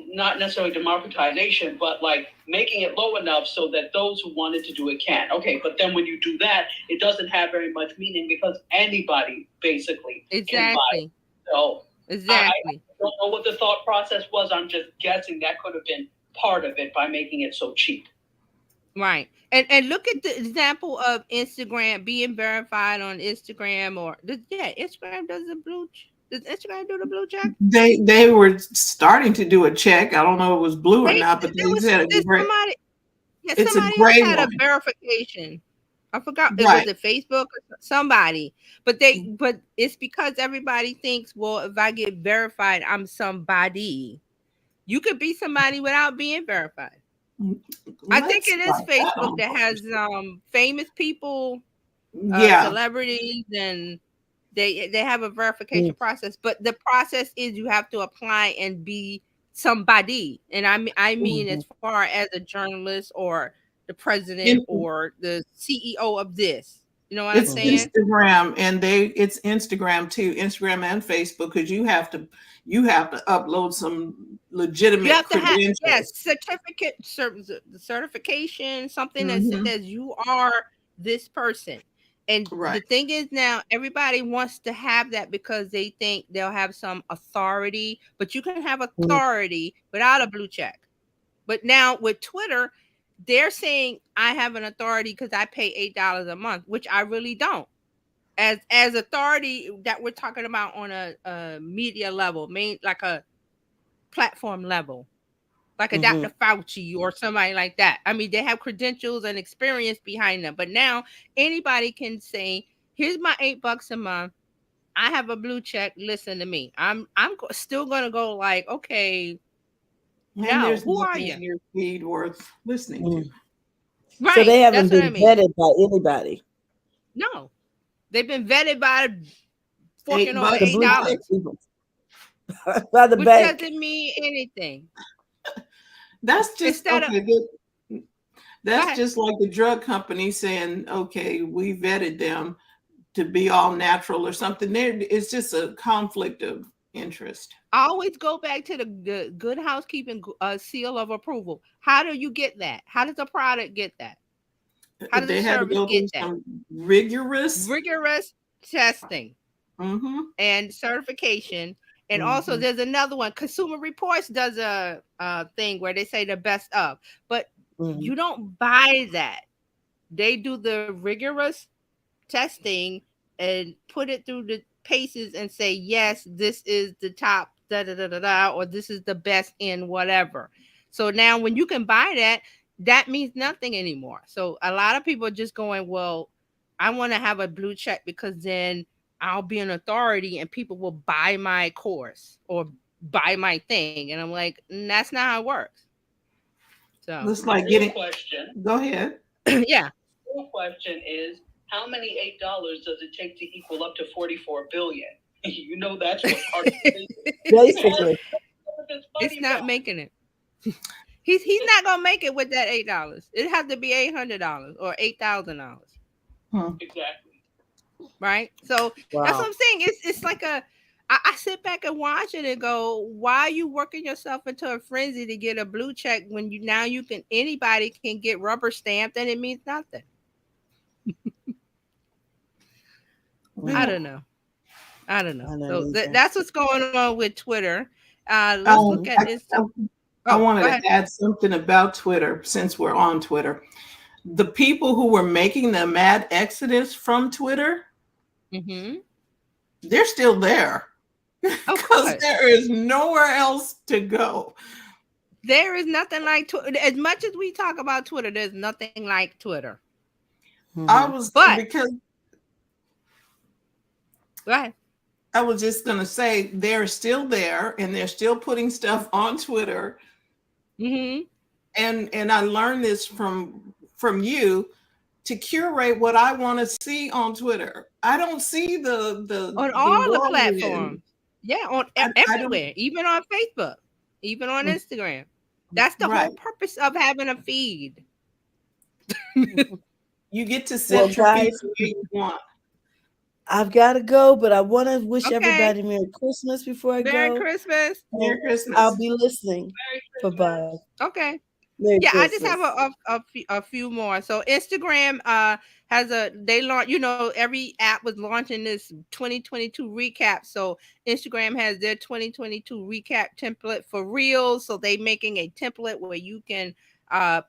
not necessarily democratization, but like making it low enough so that those who wanted to do it can. Okay, but then when you do that, it doesn't have very much meaning because anybody basically can buy it. Exactly. So Exactly. I don't know what the thought process was. I'm just guessing that could have been part of it by making it so cheap. Right. And look at the example of Instagram being verified on Instagram yeah, Instagram does the does Instagram do the blue check? They were starting to do a check. I don't know if it was blue or not, but There they was said there's somebody yeah, it's a somebody else gray had a one. verification. I forgot it was Right. it Facebook or somebody. But it's because everybody thinks, well, if I get verified, I'm somebody. You could be somebody without being verified. I think Let's it is write that Facebook on that has first. famous people, Yeah. celebrities, and they have a Mm, verification process. But the process is you have to apply and be somebody, and I mean mhm, as far as a journalist or the president In, or the CEO of this. You know what I'm it's mhm, saying? Instagram, and it's Instagram too, Instagram and Facebook, because you have to upload some You legitimate have to have, yes, credentials. the certification, something that Hmm. says you are this person. And the Right. thing is now everybody wants to have that because they think they'll have some authority, but you can have mm, authority without a blue check. But now with Twitter, they're saying I have an authority because I pay $8 a month, which I really don't. As authority that we're talking about on a media level, main like a platform level, like a mhm, Dr. Fauci or somebody like that. I mean, they have credentials and experience behind them. But now anybody can say, "Here's my $8 a month. I have a blue check. Listen to me." Still gonna go like, "Okay, And now there's who are nothing you?" in your feed worth listening to. mm. So Right. they That's haven't what I been mean. vetted by anybody. No, they've been vetted by forking eight over The bucks a blue month. check $8, people by the which bank. doesn't mean anything. That's just Instead of okay. go That's ahead. just like the drug company saying, okay, we vetted them to be all natural or something. There, it's just a conflict of interest. I always go back to the good housekeeping seal of approval. How do you get that? How does a product get that? How does a They had to service go through get that? some rigorous. Rigorous testing Hmm. and certification. And also, Hmm. there's another one. Consumer Reports does a thing where they say the best of, but Mhm, you don't buy that. They do the rigorous testing and put it through the paces and say, yes, this is the top, da da da da da, or this is the best in whatever. So now when you can buy that, that means nothing anymore. So a lot of people are just going, well, I want to have a blue check because then I'll be an authority and people will buy my course or buy my thing. And I'm like, that's not how it works. So Looks like Real getting. question. Go ahead. yeah. Real question is how many $8 does it take to equal up to 44 billion? You know that's what part of the basically. It's money not from. making it. He's not gonna make it with that $8. It has to be $800 or $8,000, Hmm. Exactly. right? So that's what Wow. I'm saying. It's like I sit back and watch it and go, why are you working yourself into a frenzy to get a blue check when you can anybody can get rubber stamped and it means nothing? I Mm, Well, don't know. I don't know. I don't So either. that's what's going on with Twitter. Let's look um, at I, Insta. I, I Oh, go wanted ahead. to add something about Twitter since we're on Twitter. The people who were making the mad exodus from Twitter, Mm-hmm. they're still there Of because course. there is nowhere else to go. There is nothing like Twitter. As much as we talk about Twitter, there's nothing like Twitter. I Mhm, was But because go ahead. I was just gonna say they're still there and they're still putting stuff on Twitter. Mm-hmm. And I learned this from you to curate what I want to see on Twitter. I don't see On the all the whirlwind. platforms. Yeah, on I don't. everywhere, even on Facebook, even on mm, Instagram. That's the whole Right. purpose of having a feed. mhm. You get to Well, set your feed guys, the way you want. I've got to go, but I want to wish Okay. everybody Merry Christmas before I Merry go. Christmas. And Merry I'll Christmas. be listening. Merry Bye bye. Christmas. Okay. Merry Yeah, I just have Christmas. a few more. So Instagram has they launch, every app was launching this 2022 recap. So Instagram has their 2022 recap template for Reels. So they making a template where you can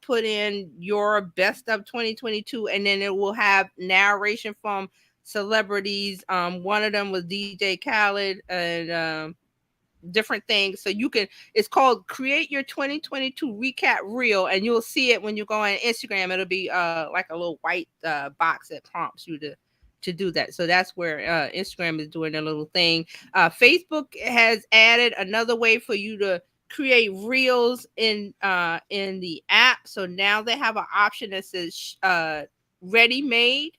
put in your best of 2022, and then it will have narration from celebrities. One of them was DJ Khaled, and different things. So you can, it's called Create Your 2022 Recap Reel, and you'll see it when you go on Instagram. It'll be like a little white box that prompts you to do that. So that's where Instagram is doing a little thing. Facebook has added another way for you to create reels in the app. So now they have an option that says ready made,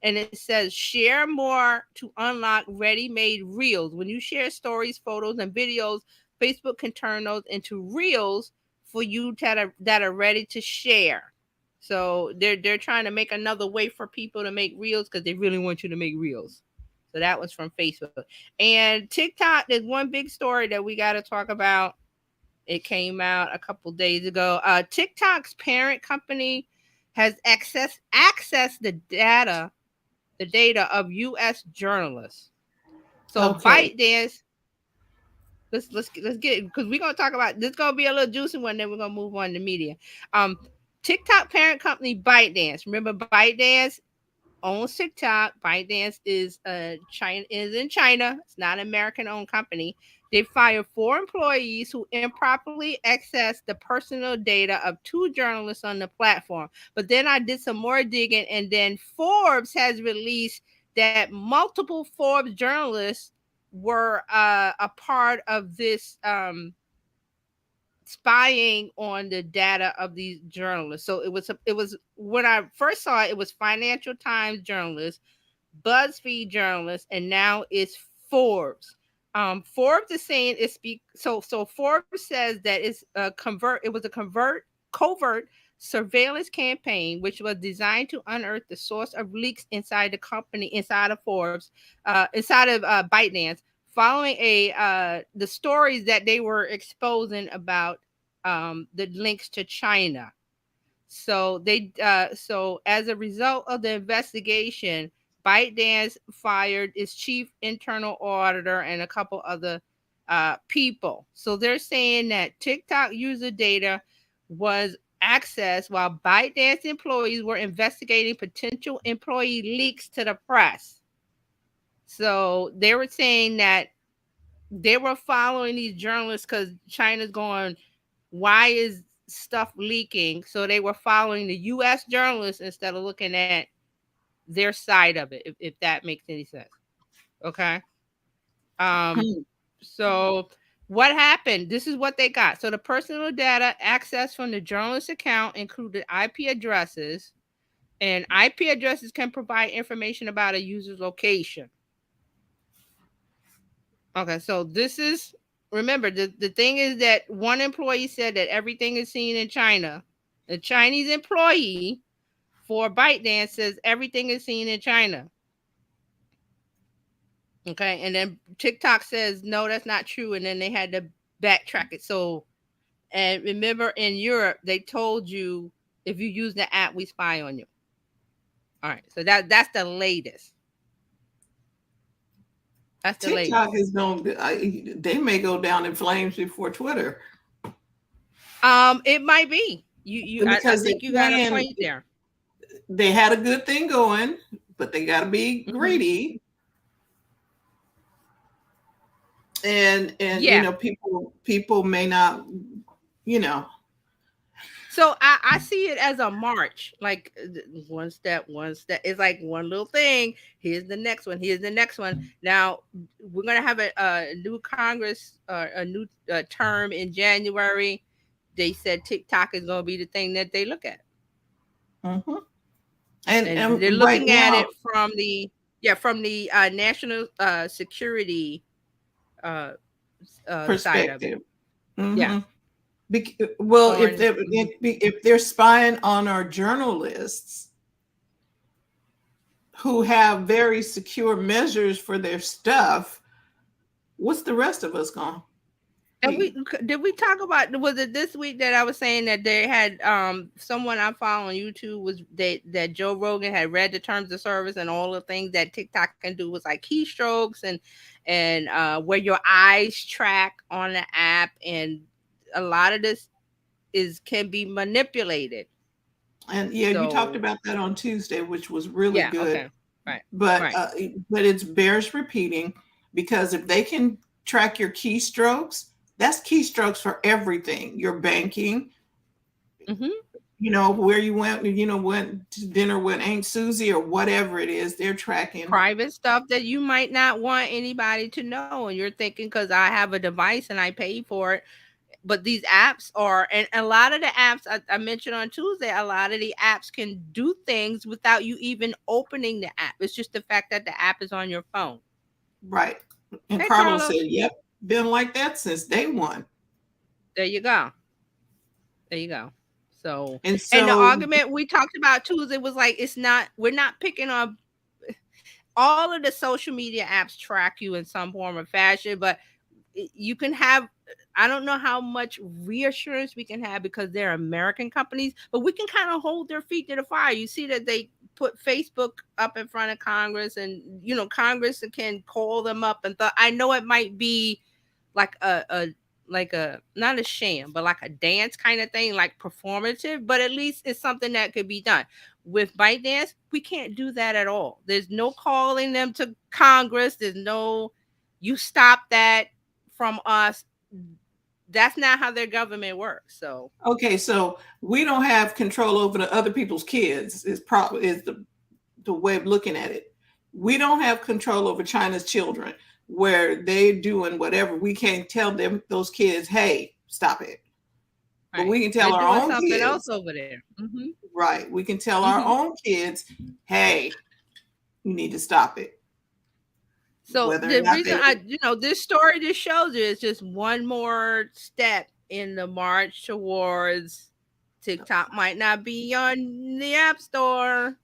and it says share more to unlock ready-made reels. When you share stories, photos, and videos, Facebook can turn those into reels for you that are ready to share. So they're trying to make another way for people to make reels because they really want you to make reels. So that was from Facebook. And TikTok, there's one big story that we got to talk about. It came out a couple days ago. TikTok's parent company has accessed the data of U.S. journalists. So Okay. ByteDance, let's get it, because we're gonna talk about this. Gonna be a little juicy one. Then we're gonna move on to media. TikTok parent company ByteDance. Remember, ByteDance owns TikTok. ByteDance is in China. It's not an American owned company. They fired 4 employees who improperly accessed the personal data of 2 journalists on the platform. But then I did some more digging, and then Forbes has released that multiple Forbes journalists were a part of this spying on the data of these journalists. So it was when I first saw it, it was Financial Times journalists, BuzzFeed journalists, and now it's Forbes. Forbes is saying it's so Forbes says that it was a covert surveillance campaign which was designed to unearth the source of leaks inside the company, inside of Forbes, inside of ByteDance, following the stories that they were exposing about the links to China. So as a result of the investigation, ByteDance fired its chief internal auditor and a couple other people. So they're saying that TikTok user data was accessed while ByteDance employees were investigating potential employee leaks to the press. So they were saying that they were following these journalists because China's going, why is stuff leaking? So they were following the U.S. journalists instead of looking at their side of it, if that makes any sense. Okay. Um, so what happened? This is what they got. So the personal data accessed from the journalist account included IP addresses, and IP addresses can provide information about a user's location. Okay, so this is, remember, the thing is that one employee said that everything is seen in China. The Chinese employee for ByteDance says everything is seen in China. Okay, and then TikTok says no, that's not true, and then they had to backtrack it. So, and remember, in Europe, they told you if you use the app, we spy on you. All right, so that's the latest. That's the TikTok latest. is going. They may go down in flames before Twitter. It might be. I Because think you got a point there. They had a good thing going, but they got to be greedy. And Yeah. people may not, you know. So I see it as a march, like one step. It's like one little thing. Here's the next one. Here's the next one. Now we're gonna have a new Congress, a new term in January. They said TikTok is gonna be the thing that they look at, Mm-hmm. and they're right looking at now, it from the national security side of it. perspective. Mm-hmm. Yeah. Well, On if they're spying on our journalists who have very secure measures for their stuff, what's the rest of us going? And did we talk about, was it this week that I was saying that they had someone I follow on YouTube was that Joe Rogan had read the terms of service, and all the things that TikTok can do was like keystrokes and where your eyes track on the app, and a lot of this is can be manipulated. And yeah, you talked So about that on Tuesday, which was really yeah, good. okay. Right. But Right. it bears repeating, because if they can track your keystrokes, that's keystrokes for everything. Your banking, Mhm. where you went, went to dinner with Aunt Susie or whatever it is, they're tracking. Private stuff that you might not want anybody to know, and you're thinking because I have a device and I paid for it. But these apps are, and a lot of the apps I mentioned on Tuesday, a lot of the apps can do things without you even opening the app. It's just the fact that the app is on your phone. Right. And Hey, Carlos said, Carlos. yep, been like that since day one. There you go. There you go. So, And and the so, argument we talked about Tuesday was like, it's not, we're not picking on all of the social media apps track you in some form or fashion, but you can have, I don't know how much reassurance we can have because they're American companies, but we can kind of hold their feet to the fire. You see that they put Facebook up in front of Congress, and Congress can call them up and I know it might be like a not a sham, but like a dance kind of thing, like performative, but at least it's something that could be done. With ByteDance, we can't do that at all. There's no calling them to Congress. There's no, you stop that from us. That's not how their government works. So okay, so we don't have control over the other people's kids is probably is the way of looking at it. We don't have control over China's children where they're doing whatever. We can't tell them, those kids, hey, stop it. But right, we can they're tell our doing own something else kids, over there. right? We can tell our own kids, hey, you need to stop it. So Whether or the not reason they, this story just shows you is just one more step in the march towards TikTok might not be on the App Store.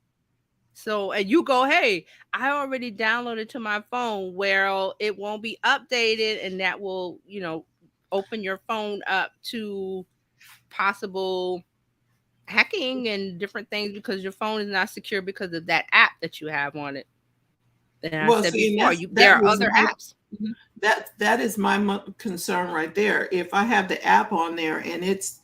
So, and you go, hey, I already downloaded to my phone. Well, it won't be updated, and that will, open your phone up to possible hacking and different things because your phone is not secure because of that app that you have on it. And I well, said see, and before, there that are was other my apps. that is my concern right there. If I have the app on there and it's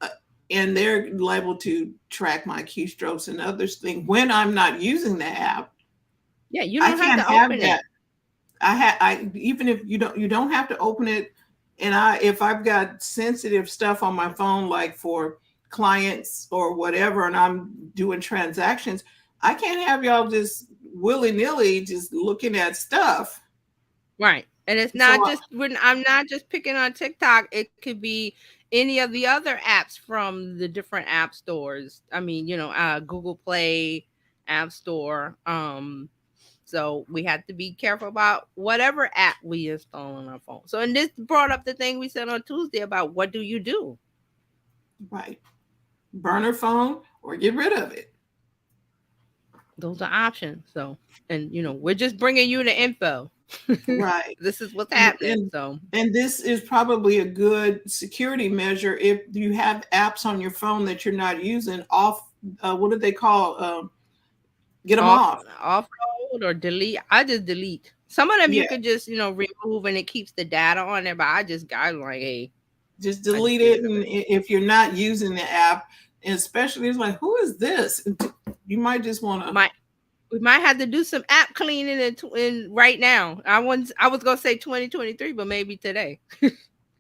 uh, and they're liable to track my keystrokes and others thing when I'm not using the app, Yeah, you I don't have can't to have open that. it. I even if you don't have to open it, and if I've got sensitive stuff on my phone like for clients or whatever, and I'm doing transactions, I can't have y'all just willy nilly just looking at stuff. Right. And it's So not just when I'm not just picking on TikTok. It could be any of the other apps from the different app stores. I mean, Google Play, App Store. So we have to be careful about whatever app we install on our phone. So, and this brought up the thing we said on Tuesday about what do you do? right, burner phone or get rid of it. Those are options. So, and we're just bringing you the info. Right. This is what's And, happening. and So, and this is probably a good security measure if you have apps on your phone that you're not using off. What do they call? Get them off. offload or delete. I just delete. Some of them you Yeah, could just, remove and it keeps the data on there, but I like, hey, just I just delete get it. rid of And it. if you're not using the app, and especially it's like, who is this? You might just want to. We might have to do some app cleaning in right now. I was gonna say 2023, but maybe today.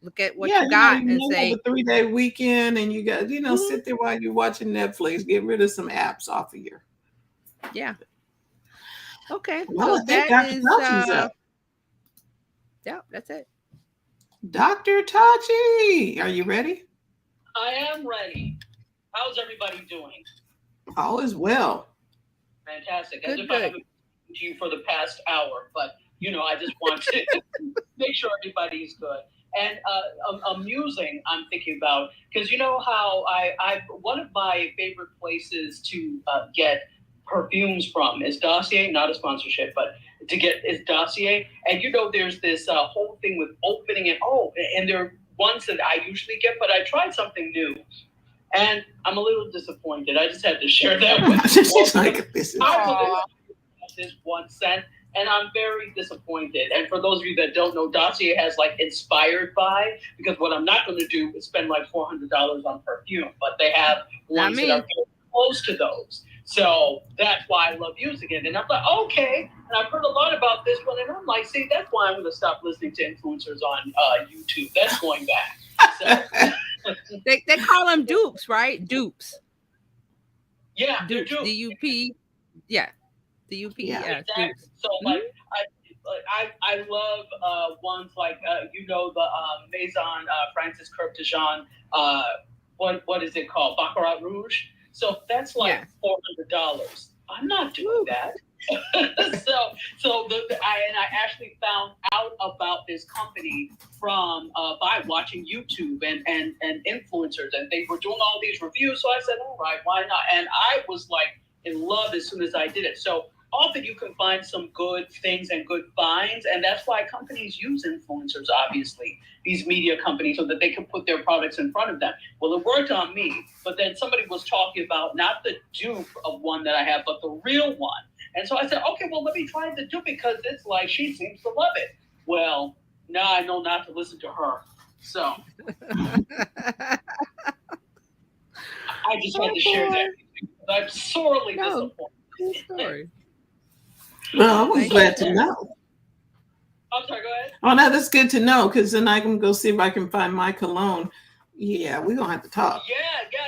Look at what Yeah, you got you and may have say, a 3-day weekend, and you got "Mhm, sit there while you're watching Netflix. Get rid of some apps off of your. yeah, okay." Well, So I think that Dr. is Fauci's up. yeah, that's it. Dr. Tachi, are you ready? I am ready. How's everybody doing? All is well. Fantastic. As Good, if I good. haven't been to you for the past hour, but I just want to make sure everybody's good. And amusing, I'm thinking about because you know how I one of my favorite places to get perfumes from is Dossier, not a sponsorship, but to get is Dossier. And there's this whole thing with opening it. Oh, and there are ones that I usually get, but I tried something new. And I'm a little disappointed. I just had to share that with you. She's like, this is. I really like this 1 cent. and I'm very disappointed. And for those of you that don't know, Dossier has like inspired by, because what I'm not going to do is spend like $400 on perfume, but they have ones that are very close to those. So that's why I love using it. And I'm like, okay. And I've heard a lot about this one, and I'm like, see, that's why I'm going to stop listening to influencers on YouTube. That's going back. So. They call them dupes, right? Dupes. Yeah, dupes. D-U-P. Yeah. D-U-P. Yeah, Yeah. exactly. Dupes. So like I love ones like the Maison Francis Curve de Jean. What is it called? Baccarat Rouge. So that's like $400. I'm not doing that. I actually found out about this company from by watching YouTube and influencers, and they were doing all these reviews. So I said, all right, why not? And I was like in love as soon as I did it. So often you can find some good things and good finds, and that's why companies use influencers, obviously, these media companies, so that they can put their products in front of them. Well, it worked on me, but then somebody was talking about not the dupe of one that I have, but the real one. And so I said, okay, well, let me try the dupe because it's like she seems to love it. Well, now I know not to listen to her. So I just had to share that. I'm sorely disappointed. Cool story. Well, I was glad to know. I'm sorry, go ahead. Oh, no, that's good to know, because then I can go see if I can find my cologne. Yeah, we're going to have to talk.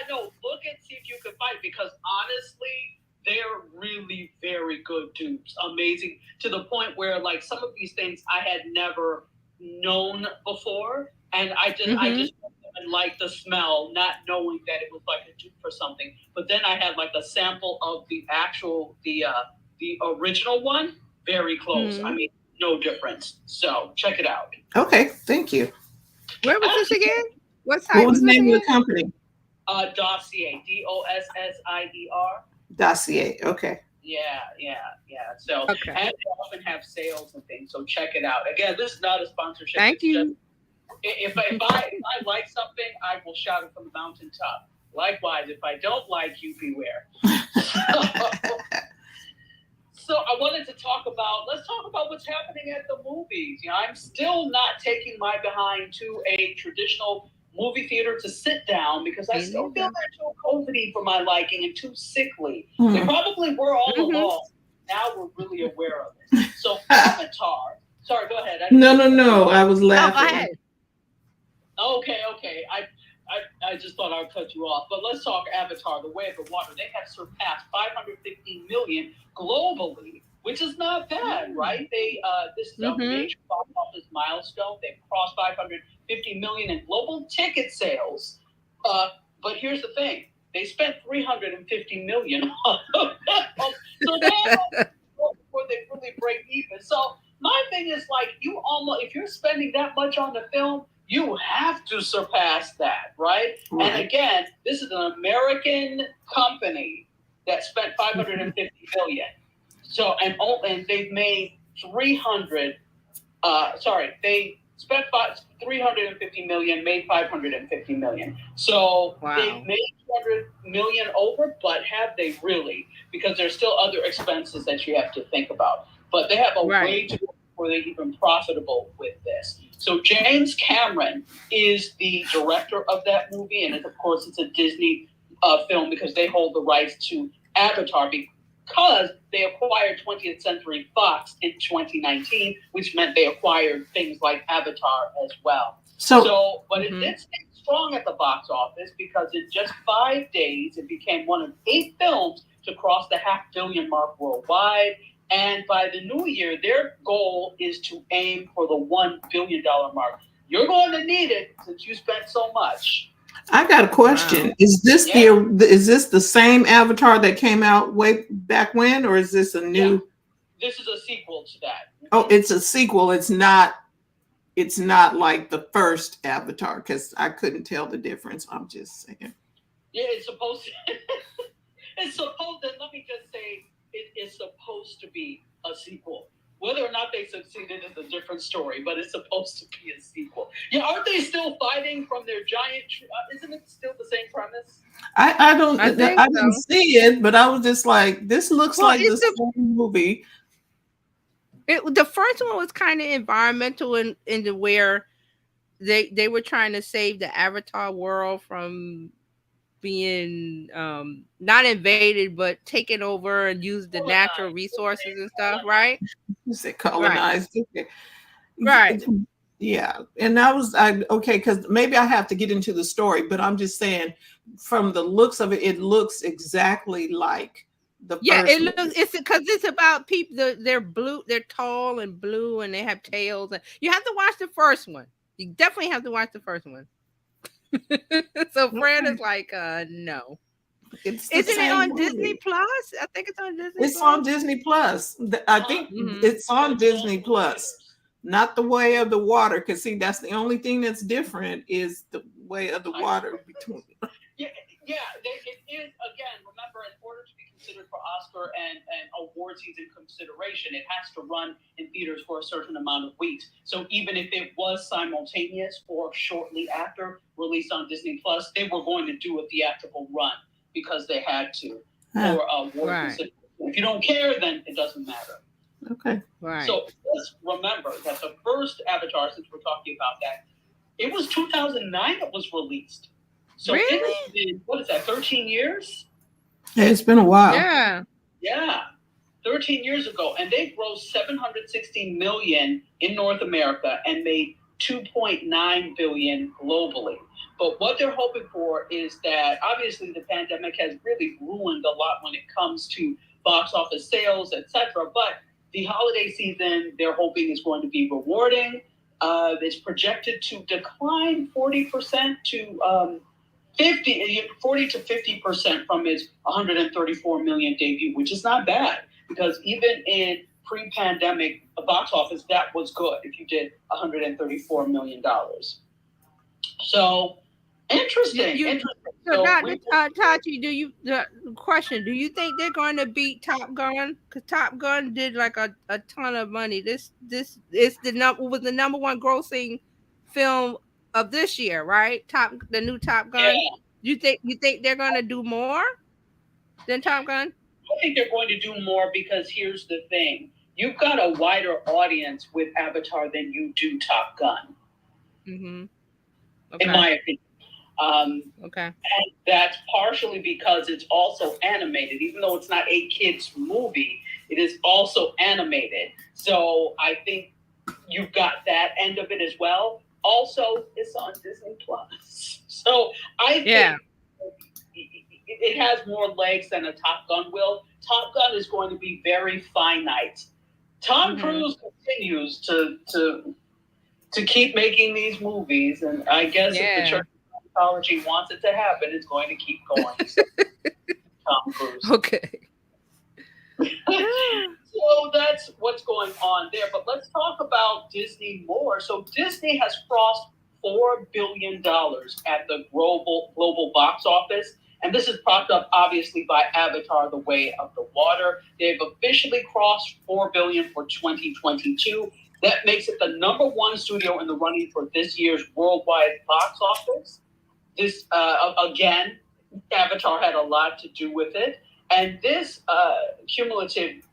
No, look and see if you can find it, because honestly, they're really very good dupes. Amazing, to the point where like some of these things I had never known before, and I just like the smell, not knowing that it was like a dupe for something. But then I had like a sample of the actual the original one, very close. I mean, no difference. So check it out. Okay, thank you. Where was this again? What was the name of the company? Dossier. Dossier. Dossier. Okay. Yeah. So, and they often have sales and things. So check it out. Again, this is not a sponsorship. Thank you. If I like something, I will shout it from the mountaintop. Likewise, if I don't like you, beware. So I wanted to let's talk about what's happening at the movies. You know, I'm still not taking my behind to a traditional movie theater to sit down because I still feel they're too COVID-y for my liking and too sickly. They probably were all along. Now we're really aware of it. So Avatar. Sorry, go ahead. No. I was laughing. Okay. I just thought I'd cut you off. But let's talk Avatar, The Way of the Water. They have surpassed 550 million globally, which is not bad, right? This is a major box office milestone. They've crossed 550 million in global ticket sales. But here's the thing. They spent 350 million on them. So now before they really break even. So my thing is like, if you're spending that much on the film, you have to surpass that, right? And again, this is an American company that spent 550 million. So and they've made 300. They spent 350 million, made 550 million. So they've made 200 million over, but have they really? Because there's still other expenses that you have to think about. But they have a way to go before they're even profitable with this. So James Cameron is the director of that movie, and of course it's a Disney film because they hold the rights to Avatar because they acquired 20th Century Fox in 2019, which meant they acquired things like Avatar as well. But it did stay strong at the box office because in just 5 days, it became one of 8 films to cross the $500 million mark worldwide. And by the new year, their goal is to aim for the $1 billion mark. You're going to need it since you spent so much. I got a question. Wow. Is this the same Avatar that came out way back when, or is this a new? Yeah. This is a sequel to that. Oh, it's a sequel. It's not like the first Avatar because I couldn't tell the difference. I'm just saying. Yeah, it's supposed to. Let me just say, it is supposed to be a sequel. Whether or not they succeeded is a different story, but it's supposed to be a sequel. Yeah, aren't they still fighting from their giant? Isn't it still the same premise? I didn't see it, but I was just like, this looks like the same movie. The first one was kind of environmental in the where they were trying to save the Avatar world from being not invaded but taken over and use the natural resources and stuff, right? You said Right. colonized. Okay. Right. Yeah, and okay, because maybe I have to get into the story, but I'm just saying, from the looks of it, it looks exactly like the Yeah, first it one. looks it's because it's about people. They're blue, they're tall and blue, and they have tails. And you have to watch the first one. You definitely have to watch the first one. So Fred Okay. is like, no. It's the Isn't it same on Disney movie. Plus? I think it's on Disney It's on Plus. Disney Plus. I think Mhm. it's on Disney Plus, not the Way of the Water. Because see, that's the only thing that's different is the Way of the Water between. Yeah, it is. Again, remember, in order to be considered for Oscar and award season consideration, it has to run in theaters for a certain amount of weeks. So even if it was simultaneous or shortly after released on Disney Plus, they were going to do a theatrical run because they had to for award consideration. If you don't care, then it doesn't matter. Okay. Right. So let's remember that the first Avatar, since we're talking about that, it was 2009 it was released. So really? it's been, what is that, 13 years? Yeah, it's been a while. Yeah. 13 years ago. And they grossed $716 million in North America and made $2.9 billion globally. But what they're hoping for is that obviously the pandemic has really ruined a lot when it comes to box office sales, etc. But the holiday season, they're hoping is going to be rewarding. It's projected to decline 40% to 40 to 50% from its 134 million debut, which is not bad because even in pre-pandemic box office, that was good if you did $134 million. So interesting. So, Tati, the question, do you think they're going to beat Top Gun? Because Top Gun did like a ton of money. This is was the number one grossing film of this year, right? The new Top Gun. Yeah. You think they're going to do more than Top Gun? I think they're going to do more because here's the thing. You've got a wider audience with Avatar than you do Top Gun. Mm-hmm. Okay. In my opinion. Okay. And that's partially because it's also animated. Even though it's not a kid's movie, it is also animated. So I think you've got that end of it as well. Also, it's on Disney Plus. So I think it has more legs than a Top Gun will. Top Gun is going to be very finite. Tom Cruise continues to keep making these movies, and I guess if the church mythology wants it to happen, it's going to keep going. Tom Cruise. Okay. So that's what's going on there. But let's talk about Disney more. So Disney has crossed $4 billion at the global box office. And this is propped up, obviously, by Avatar, The Way of the Water. They've officially crossed $4 billion for 2022. That makes it the number one studio in the running for this year's worldwide box office. This, again, Avatar had a lot to do with it. And this cumulative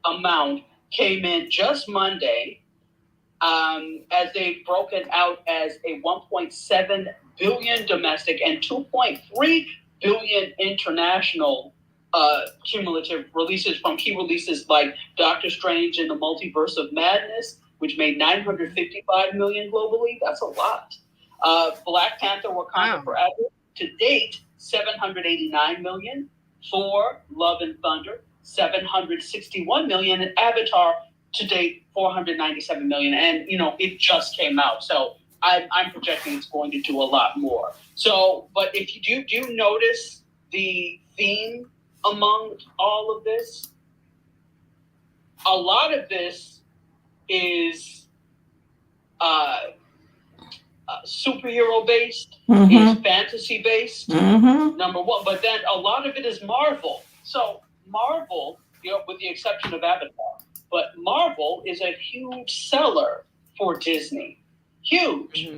amount came in just Monday, as they've broken out as a 1.7 billion domestic and 2.3 billion international cumulative releases from key releases like Doctor Strange and the Multiverse of Madness, which made 955 million globally. That's a lot. Black Panther: Wakanda Forever, to date, 789 million. Thor: Love and Thunder, 761 million. And Avatar, to date, 497 million. And, it just came out. So I'm projecting it's going to do a lot more. So, but if you do you notice the theme among all of this? A lot of this is superhero based, is fantasy based, number one. But then a lot of it is Marvel. So Marvel, with the exception of Avatar, but Marvel is a huge seller for Disney. Huge.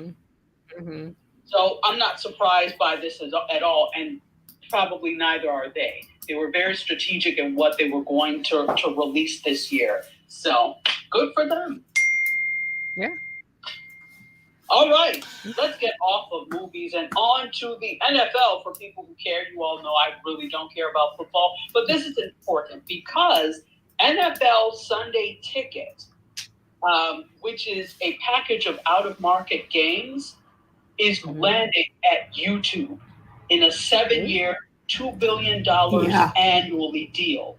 So I'm not surprised by this at all, and probably neither are they. They were very strategic in what they were going to release this year. So good for them. Yeah. All right, let's get off of movies and on to the NFL for people who care. You all know I really don't care about football, but this is important because NFL Sunday Ticket, which is a package of out-of-market games, is landing at YouTube in a 7-year, $2 billion annually deal.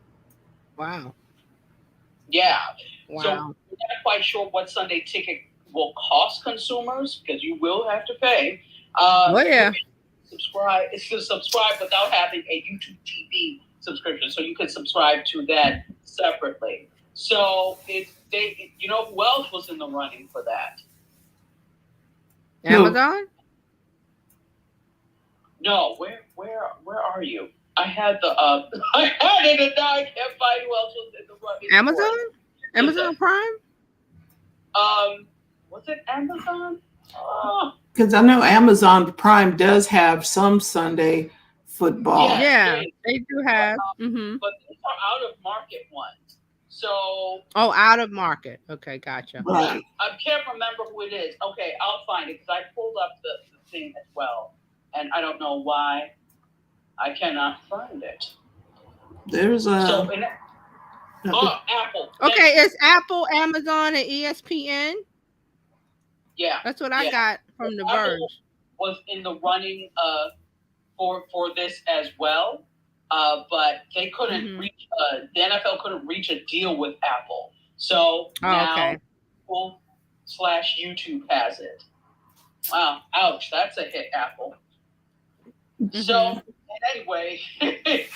Wow. Yeah. Wow. So we're not quite sure what Sunday Ticket will cost consumers because you will have to pay. Subscribe without having a YouTube TV subscription, so you can subscribe to that separately. So you know who else was in the running for that? Amazon? No, where are you? I had the I had it and now I can't find who else was in the running. Amazon? Amazon Prime? Was it Amazon? Because I know Amazon Prime does have some Sunday football. Yeah, they do have. But these are out of market ones. So out of market. Okay, gotcha. Right. I can't remember who it is. Okay, I'll find it because I pulled up the thing as well, and I don't know why I cannot find it. There's a Apple. Okay, it's Apple, Amazon, and ESPN. Yeah, that's what I got from The Verge. Was in the running for this as well, but they couldn't reach. The NFL couldn't reach a deal with Apple, so now Apple/YouTube has it. Wow, ouch! That's a hit, Apple. So anyway, the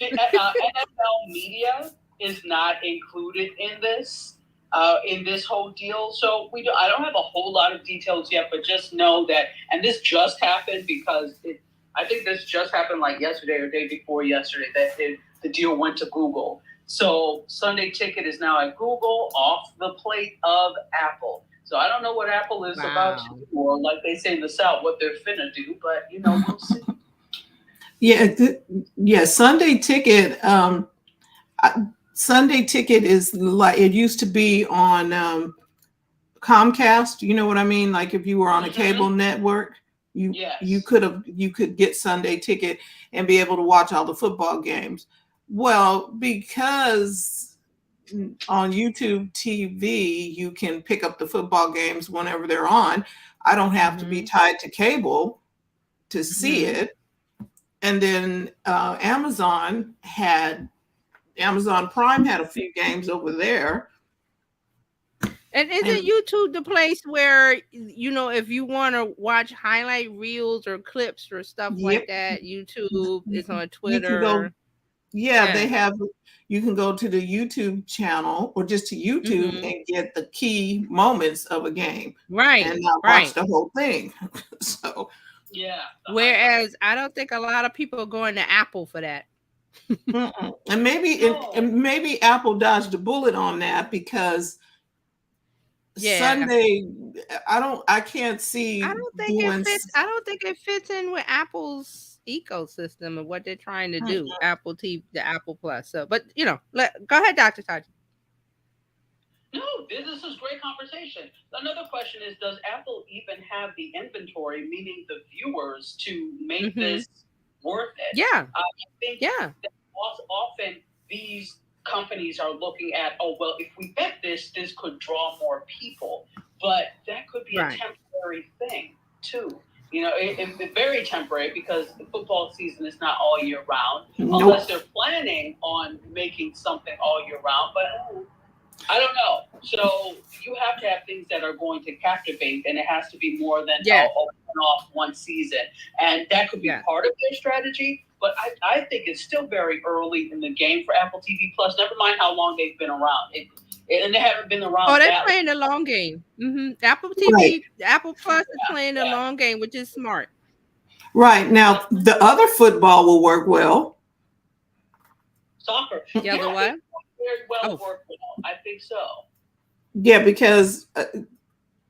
NFL media is not included in this whole deal. So I don't have a whole lot of details yet, but just know that, and this just happened because I think this just happened like yesterday or day before yesterday that the deal went to Google. So Sunday Ticket is now at Google, off the plate of Apple. So I don't know what Apple is about to do, or like they say in the South, what they're finna do, but we'll see. Yeah, Sunday Ticket. Sunday Ticket is like it used to be on Comcast. You know what I mean? Like if you were on a cable network, you could get Sunday Ticket and be able to watch all the football games. Well, because on YouTube TV you can pick up the football games whenever they're on. I don't have to be tied to cable to see it. And then Amazon Prime had a few games over there. And isn't YouTube the place where, if you want to watch highlight reels or clips or stuff like that, YouTube is on Twitter. They have, you can go to the YouTube channel or just to YouTube and get the key moments of a game. Right. And not watch the whole thing. So. Yeah. Whereas I don't think a lot of people are going to Apple for that. And maybe Apple dodged a bullet on that because Sunday, I can't see. I don't think it fits in with Apple's ecosystem of what they're trying to do. Apple TV, the Apple Plus. So, but go ahead, Dr. Taji. No, this is great conversation. Another question is, does Apple even have the inventory, meaning the viewers, to make this worth it? Yeah. I think that often these companies are looking at, if we bet this could draw more people. But that could be a temporary thing, too. It's very temporary because the football season is not all year round, unless they're planning on making something all year round. But I don't know. So you have to have things that are going to captivate, and it has to be more than off one season. And that could be part of their strategy. But I think it's still very early in the game for Apple TV Plus. Never mind how long they've been around. And they haven't been around. Oh, they're playing the long game. Apple TV, Apple Plus is playing the long game, which is smart. Right. Now, the other football will work well. Soccer. Yeah, the what? Very well work well. I think so. Yeah, because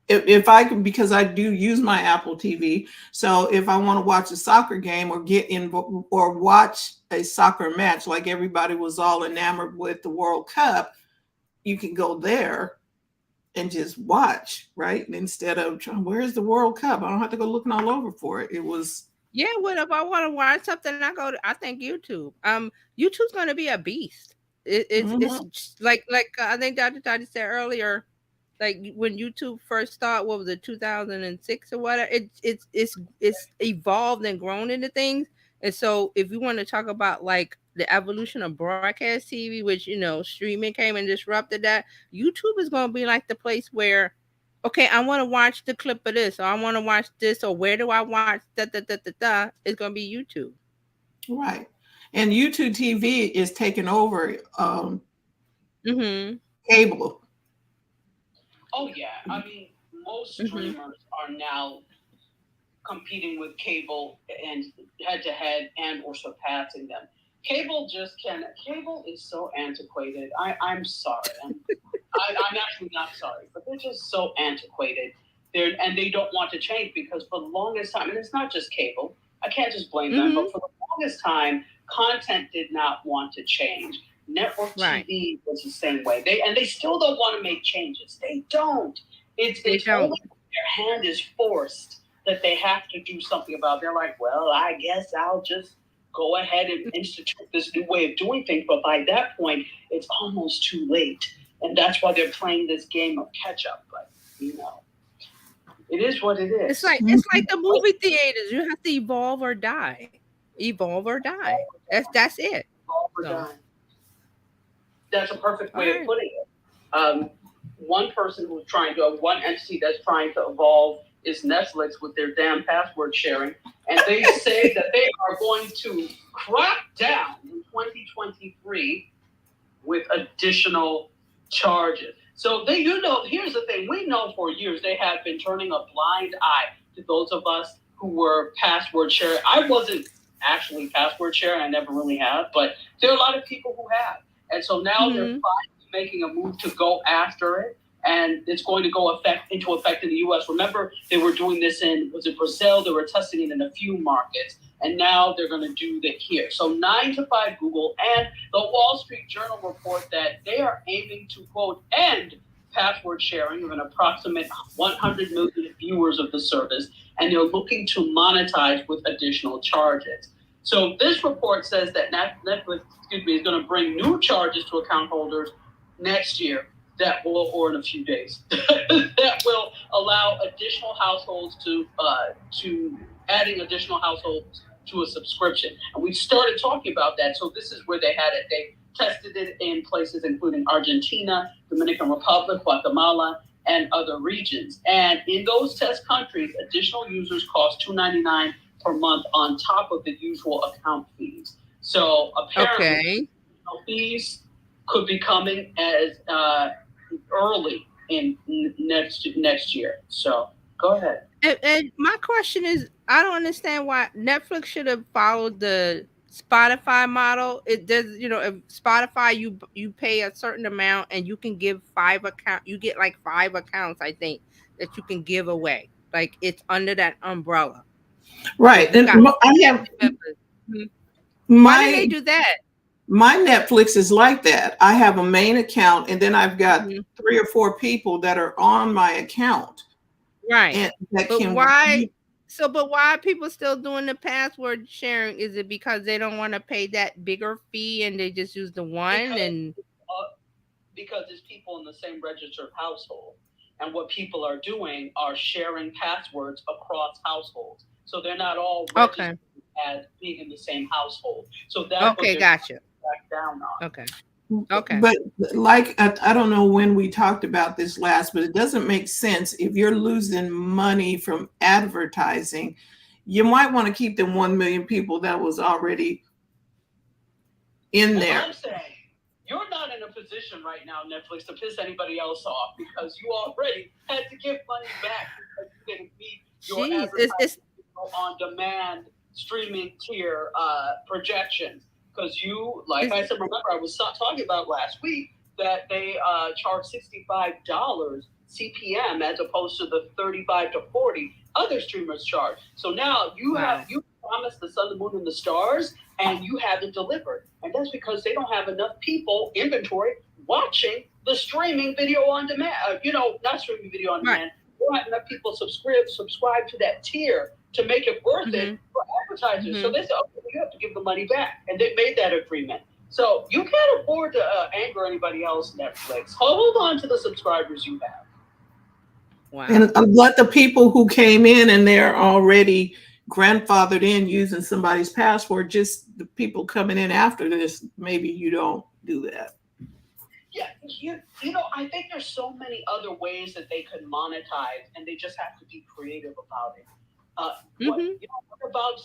if I can, because I do use my Apple TV. So if I want to watch a soccer game or get in or watch a soccer match, like everybody was all enamored with the World Cup, you can go there and just watch, right? Instead of trying, where's the World Cup? I don't have to go looking all over for it. It was Yeah, what if I want to watch something? I go to, I think YouTube. YouTube's gonna be a beast. It's Mhm. like I think Dr. Tati said earlier, like when YouTube first started, what was it, 2006 or whatever? It's evolved and grown into things. And so if you want to talk about like the evolution of broadcast TV, which streaming came and disrupted that, YouTube is gonna be like the place where, okay, I want to watch the clip of this, or I want to watch this, or where do I watch da da da da da? It's gonna be YouTube. right. And YouTube TV is taking over Mm-hmm. cable. Oh yeah, I mean, most Mm-hmm. streamers are now competing with cable and head to head and or surpassing them. Cable just can. Cable is so antiquated. I'm sorry. I'm actually not sorry, but they're just so antiquated. And they don't want to change because for the longest time, and it's not just cable. I can't just blame them, Mm-hmm. but for the longest time, content did not want to change. Network Right. TV was the same way. They still don't want to make changes. They don't. They It's don't. only when their hand is forced that they have to do something about it. They're like, well, I guess I'll just go ahead and institute this new way of doing things. But by that point, it's almost too late. And that's why they're playing this game of catch up. But, it is what it It's is. like it's like the movie theaters. You have to evolve or die. Evolve or die. That's it. All we're So, done. That's a perfect all way of right. putting it. One entity that's trying to evolve is Netflix with their damn password sharing. And they say that they are going to crack down in 2023 with additional charges. So here's the thing. We know for years they have been turning a blind eye to those of us who were password sharing. I wasn't actually password sharing. I never really have, but there are a lot of people who have. And so now they're Mm-hmm. finally making a move to go after it. And it's going to go into effect in the U.S. Remember, they were doing this was it Brazil? They were testing it in a few markets. And now they're going to do it here. So 9 to 5 Google and the Wall Street Journal report that they are aiming to, quote, end password sharing of an approximate 100 million viewers of the service. And they're looking to monetize with additional charges. So this report says that Netflix, is going to bring new charges to account holders next year or in a few days, that will allow additional households to adding additional households to a subscription. And we started talking about that. So this is where they had it. They tested it in places including Argentina, Dominican Republic, Guatemala, and other regions. And in those test countries, additional users cost $2.99 per month on top of the usual account fees. So apparently, Okay. fees could be coming as early in next year. So go ahead. And my question is, I don't understand why Netflix should have followed the Spotify model. It does, if Spotify, you pay a certain amount and you can give you get like 5 accounts, I think, that you can give away. Like it's under that umbrella. So Right. you got I have members. Mhm. Why didn't my they do that? my Netflix is like that. I have a main account and then I've got Mhm. 3 or 4 people that are on my account Right. and that But can why? But why are people still doing the password sharing? Is it because they don't want to pay that bigger fee and they just use the one? And Because it's people in the same registered household. And what people are doing are sharing passwords across households. So they're not all okay, registered as being in the same household. So that's what okay, they're gotcha. back down on. Okay, okay. but like I don't know when we talked about this last, but it doesn't make sense if you're losing money from advertising. You might want to keep the 1 million people that was already in Well, there. I'm saying you're not in a position right now, Netflix, to piss anybody else off because you already had to give money back because you didn't meet your Jeez, advertising on demand streaming tier projections. Because you, like I said, remember I was talking about last week, that they charge $65 CPM as opposed to the 35 to 40 other streamers charge. So now you promised the sun, the moon, and the stars, and you haven't delivered. And that's because they don't have enough people, inventory, watching the streaming video on demand. Not streaming video on demand. They don't have enough people subscribe to that tier to make it worth it for advertisers. So they said, okay, you have to give the money back. And they made that agreement. So you can't afford to anger anybody else, Netflix. Hold on to the subscribers you have. Wow. And let the people who came in and they're already grandfathered in using somebody's password, just the people coming in after this, maybe you don't do that. Yeah, I think there's so many other ways that they could monetize, and they just have to be creative about it. What about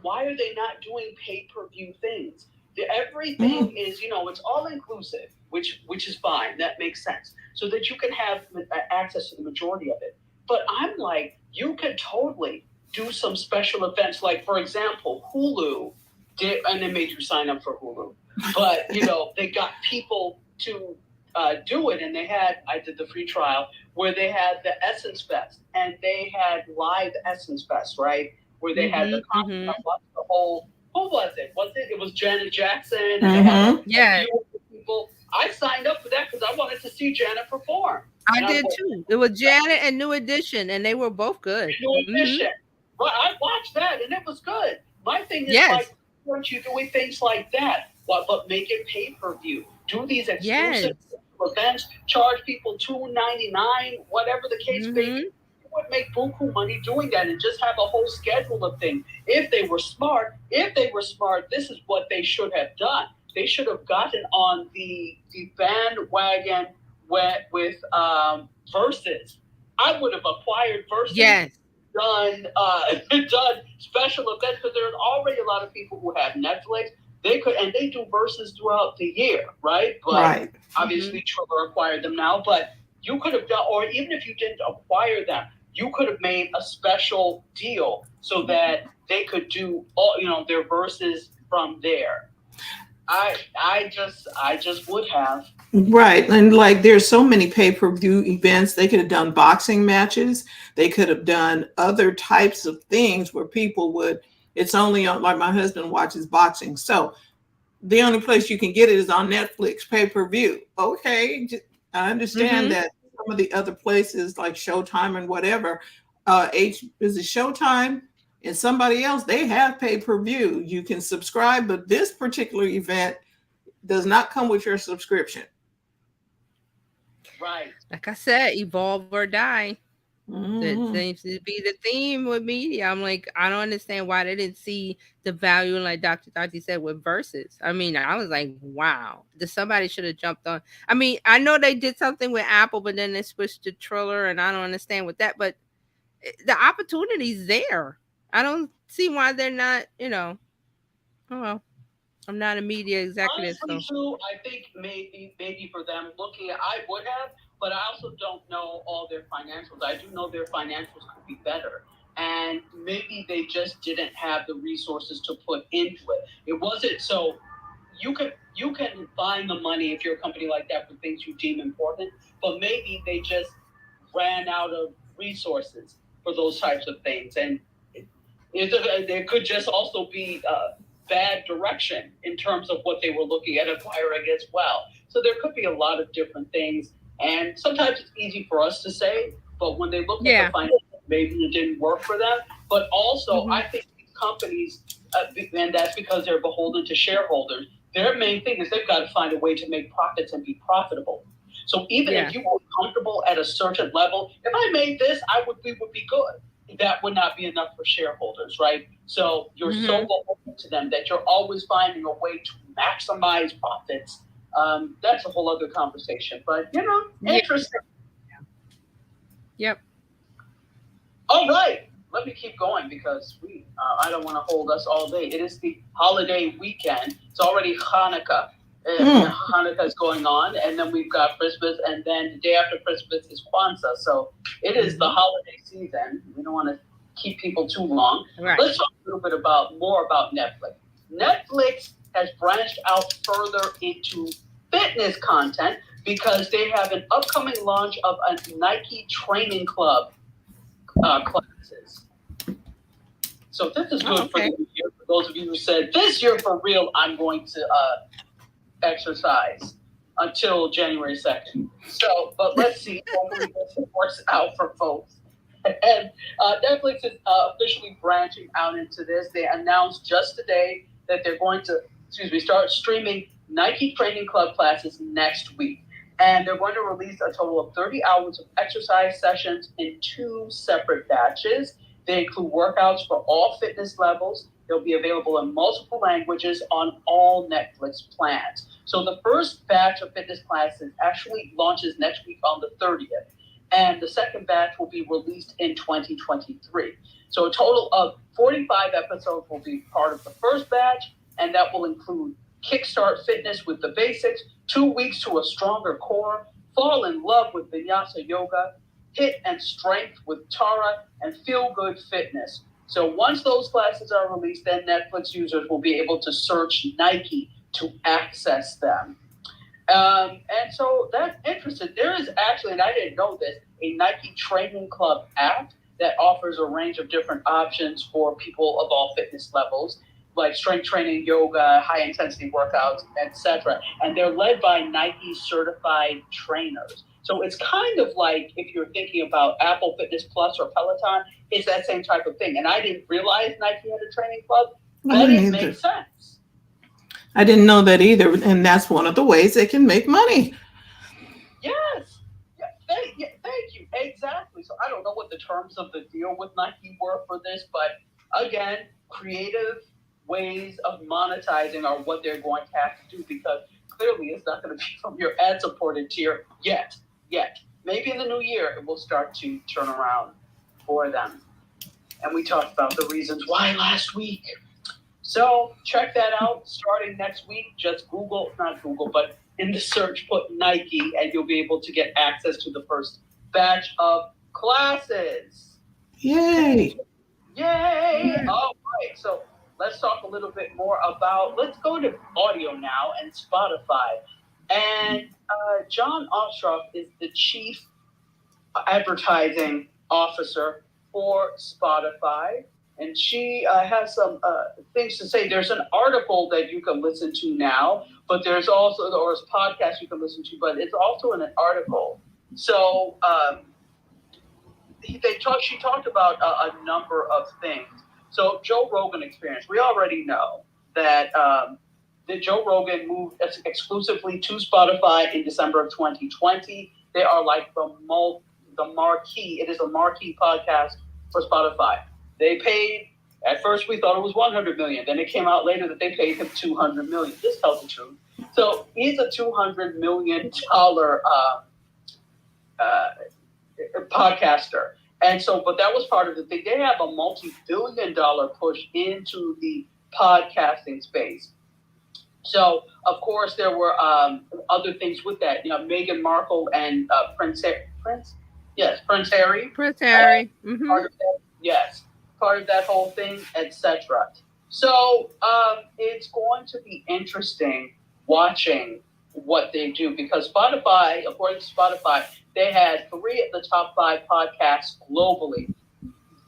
why are they not doing pay-per-view things? Everything is, it's all inclusive, which is fine. That makes sense. So that you can have access to the majority of it. But I'm like, you could totally do some special events. Like, for example, Hulu did, and they made you sign up for Hulu. But, they got people to do it. And I did the free trial where they had the Essence Fest. And they had live Essence Fest, right? Where they had the whole... Who was it? It was Janet Jackson. And they had people. I signed up for that because I wanted to see Janet perform. I did too. It was Janet and New Edition, and they were both good. New Edition. Well, I watched that, and it was good. My thing is, like, weren't you doing things like that? But make it pay-per-view. Do these exclusive events. Charge people $2.99, whatever the case may be. Would make buku money doing that and just have a whole schedule of things. If they were smart, this is what they should have done. They should have gotten on the bandwagon with Versus. I would have acquired Versus. Yes. Done special events because there's already a lot of people who have Netflix. They could, and they do Versus throughout the year, right? But obviously Triller acquired them now, but you could have done, or even if you didn't acquire them, you could have made a special deal so that they could do all, their Verses from there. I just would have. Right. And like there's so many pay-per-view events. They could have done boxing matches. They could have done other types of things where people would, it's only on, like my husband watches boxing. So the only place you can get it is on Netflix pay-per-view. Okay. I understand that some of the other places like Showtime and whatever, is it Showtime and somebody else, they have pay-per-view. You can subscribe, but this particular event does not come with your subscription. Right. Like I said, evolve or die. That seems to be the theme with media. I'm like, I don't understand why they didn't see the value, like Dr. Tati said, with Versus. I mean, I was like, wow, somebody should have jumped on. I mean, I know they did something with Apple, but then they switched to Triller, and I don't understand with that. But the opportunity's there. I don't see why they're not, oh well. I'm not a media executive. Honestly, too, I think maybe for them looking at, I would have, but I also don't know all their financials. I do know their financials could be better. And maybe they just didn't have the resources to put into it. It wasn't, so you can find the money if you're a company like that for things you deem important, but maybe they just ran out of resources for those types of things. And there could just also be bad direction in terms of what they were looking at acquiring as well. So there could be a lot of different things. And sometimes it's easy for us to say, but when they look at the financials, maybe it didn't work for them. But also, I think these companies, and that's because they're beholden to shareholders, their main thing is they've got to find a way to make profits and be profitable. So even if you were comfortable at a certain level, if I made this, we would be good. That would not be enough for shareholders, right? So you're so beholden to them that you're always finding a way to maximize profits. That's a whole other conversation, but interesting. Yep. All right, let me keep going because I don't want to hold us all day. It is the holiday weekend. It's already Hanukkah. Hanukkah is going on, and then we've got Christmas, and then the day after Christmas is Kwanzaa. So it is the holiday season. We don't want to keep people too long. Right. Let's talk a little bit more about Netflix. Netflix has branched out further into fitness content because they have an upcoming launch of a Nike Training Club classes. So this is good for the new year. For those of you who said, this year for real, I'm going to exercise until January 2nd. So, but let's see. Hopefully this works out for folks. And Netflix is officially branching out into this. They announced just today that they're going to, start streaming Nike Training Club classes next week. And they're going to release a total of 30 hours of exercise sessions in 2 separate batches. They include workouts for all fitness levels. They'll be available in multiple languages on all Netflix plans. So the first batch of fitness classes actually launches next week on the 30th. And the second batch will be released in 2023. So a total of 45 episodes will be part of the first batch, and that will include Kickstart Fitness with the basics, 2 weeks to a stronger core, fall in love with Vinyasa Yoga, hit and strength with Tara, and feel good fitness. So once those classes are released, then Netflix users will be able to search Nike to access them. And so that's interesting. There is actually, and I didn't know this, a Nike Training Club app that offers a range of different options for people of all fitness levels, like strength training, yoga, high intensity workouts, etc. And they're led by Nike certified trainers. So it's kind of like if you're thinking about Apple Fitness Plus or Peloton, it's that same type of thing. And I didn't realize Nike had a training club, but it makes sense. I didn't know that either. And that's one of the ways they can make money. Yes. Thank you. Exactly. So I don't know what the terms of the deal with Nike were for this, but again, creative ways of monetizing are what they're going to have to do because clearly it's not going to be from your ad-supported tier yet. Maybe in the new year it will start to turn around for them. And we talked about the reasons why last week. So check that out starting next week. Just not Google, but in the search, put Nike, and you'll be able to get access to the first batch of classes. Yay! All right. So let's talk a little bit more let's go to audio now and Spotify. And John Ostroff is the chief advertising officer for Spotify. And she has some things to say. There's an article that you can listen to now, but there's also, or a podcast you can listen to, but it's also in an article. So she talked about a number of things. So Joe Rogan Experience, we already know that Joe Rogan moved exclusively to Spotify in December of 2020. They are like the marquee. It is a marquee podcast for Spotify. They paid, at first we thought it was $100 million. Then it came out later that they paid him $200 million. Just tell the truth. So he's a $200 million podcaster. And so, but that was part of the thing. They have a multi-billion-dollar push into the podcasting space. So, of course, there were other things with that. You know, Meghan Markle and Prince Harry. Prince Harry. Mm-hmm. Part of that whole thing, etc. So it's going to be interesting watching what they do because Spotify, according to Spotify, they had 3 of the top 5 podcasts globally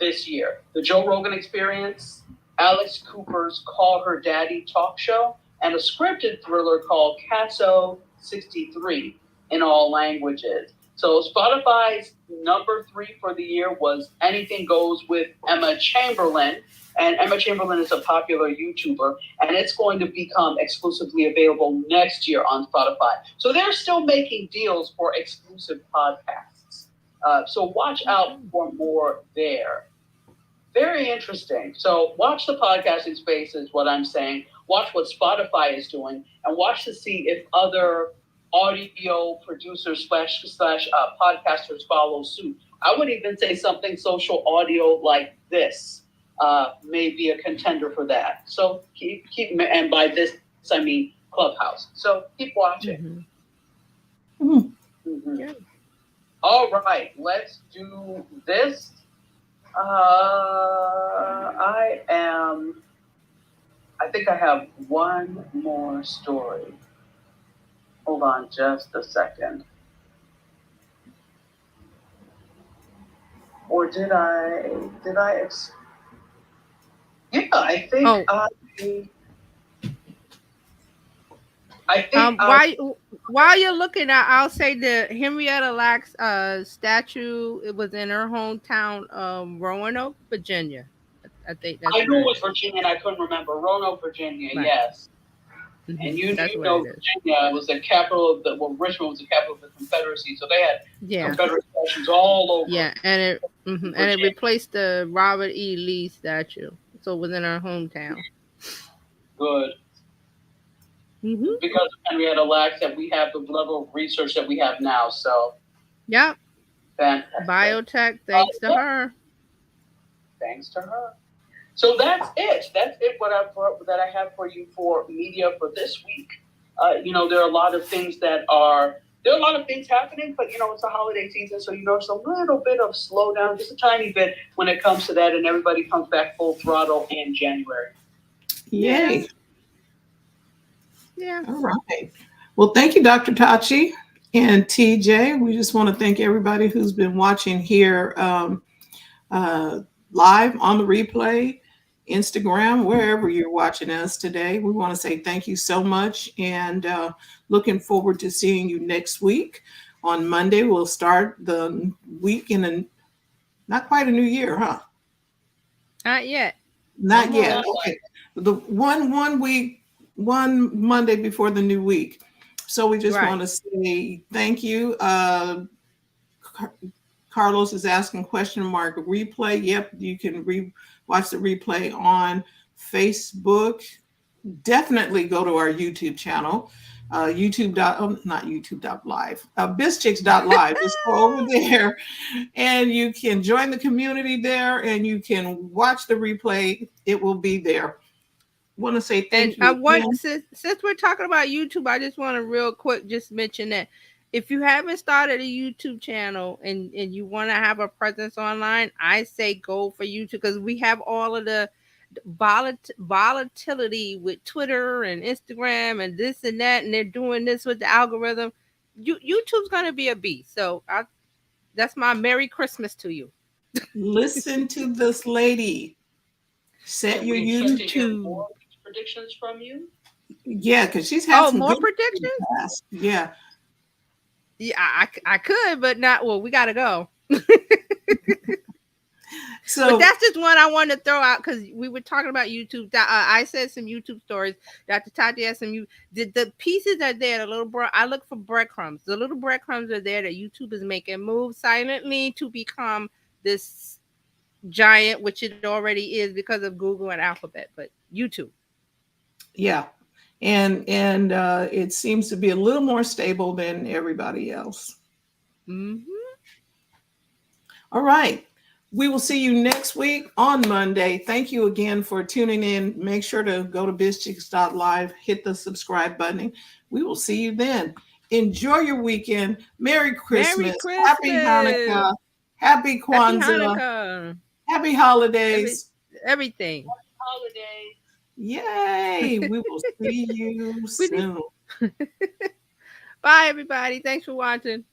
this year. The Joe Rogan Experience, Alex Cooper's Call Her Daddy talk show, and a scripted thriller called Casso 63 in all languages. So Spotify's number 3 for the year was Anything Goes with Emma Chamberlain. And Emma Chamberlain is a popular YouTuber, and it's going to become exclusively available next year on Spotify. So they're still making deals for exclusive podcasts. So watch out for more there. Very interesting. So watch the podcasting space is what I'm saying. Watch what Spotify is doing, and watch to see if other audio producers / podcasters follow suit. I would even say something social audio like this may be a contender for that. So keep, and by this I mean Clubhouse. So keep watching. Mm-hmm. All right, let's do this. I think I have one more story. Hold on just a second. Or did I? Yeah, I think Oh, I think while you're looking, I'll say the Henrietta Lacks statue. It was in her hometown, Roanoke, Virginia. I think that's I knew where it it was is. Virginia, and I couldn't remember. Roanoke, Virginia. Right. Yes. Mm-hmm. And you That's where know, it is. Virginia was the capital of the, well, Richmond was the capital of the Confederacy, so they had Yeah. Confederate statues all over. Yeah, and it replaced the Robert E. Lee statue, so it was in our hometown. Good. Mm-hmm. Because of Henrietta Lacks that we have the level of research that we have now. So, Yep. fantastic. Biotech, thanks to her. Thanks to her. So that's it. That's it. That I have for you for media for this week. There are a lot of things happening, but it's a holiday season, so it's a little bit of slowdown, just a tiny bit when it comes to that, and everybody comes back full throttle in January. Yay. Yeah. All right. Well, thank you, Dr. Tachi and TJ. We just want to thank everybody who's been watching here live on the replay, Instagram, wherever you're watching us today. We want to say thank you so much, and looking forward to seeing you next week. On Monday, we'll start the week in not quite a new year, huh? Not yet. Not yet. Okay. The one week, one Monday before the new week. So we just want to say thank you. Carlos is asking question mark replay. Yep, you can watch the replay on Facebook. Definitely go to our YouTube channel. Not YouTube.live, BizChicks.live. Just go over there and you can join the community there and you can watch the replay. It will be there. Want to say thank you. Since we're talking about YouTube, I just want to real quick just mention that if you haven't started a YouTube channel and you want to have a presence online, I say go for YouTube, because we have all of the volatility with Twitter and Instagram and this and that, and they're doing this with the algorithm. YouTube's gonna be a beast. So that's my Merry Christmas to you. Listen to this lady. Set your YouTube predictions from you. Yeah, because she's had some more good predictions. Yeah. Yeah, I could, but not. Well, we gotta go. So, but that's just one I wanted to throw out because we were talking about YouTube. I said some YouTube stories. Dr. Tati has some. The pieces are there. The little I look for breadcrumbs. The little breadcrumbs are there that YouTube is making move silently to become this giant, which it already is because of Google and Alphabet. But YouTube. Yeah, and it seems to be a little more stable than everybody else. Mm-hmm. All right. We will see you next week on Monday. Thank you again for tuning in. Make sure to go to BizChicks.live, hit the subscribe button. We will see you then. Enjoy your weekend. Merry Christmas. Happy Hanukkah. Happy Kwanzaa. Happy holidays. Everything. Holidays. Yay. We will see you soon. Bye, everybody. Thanks for watching.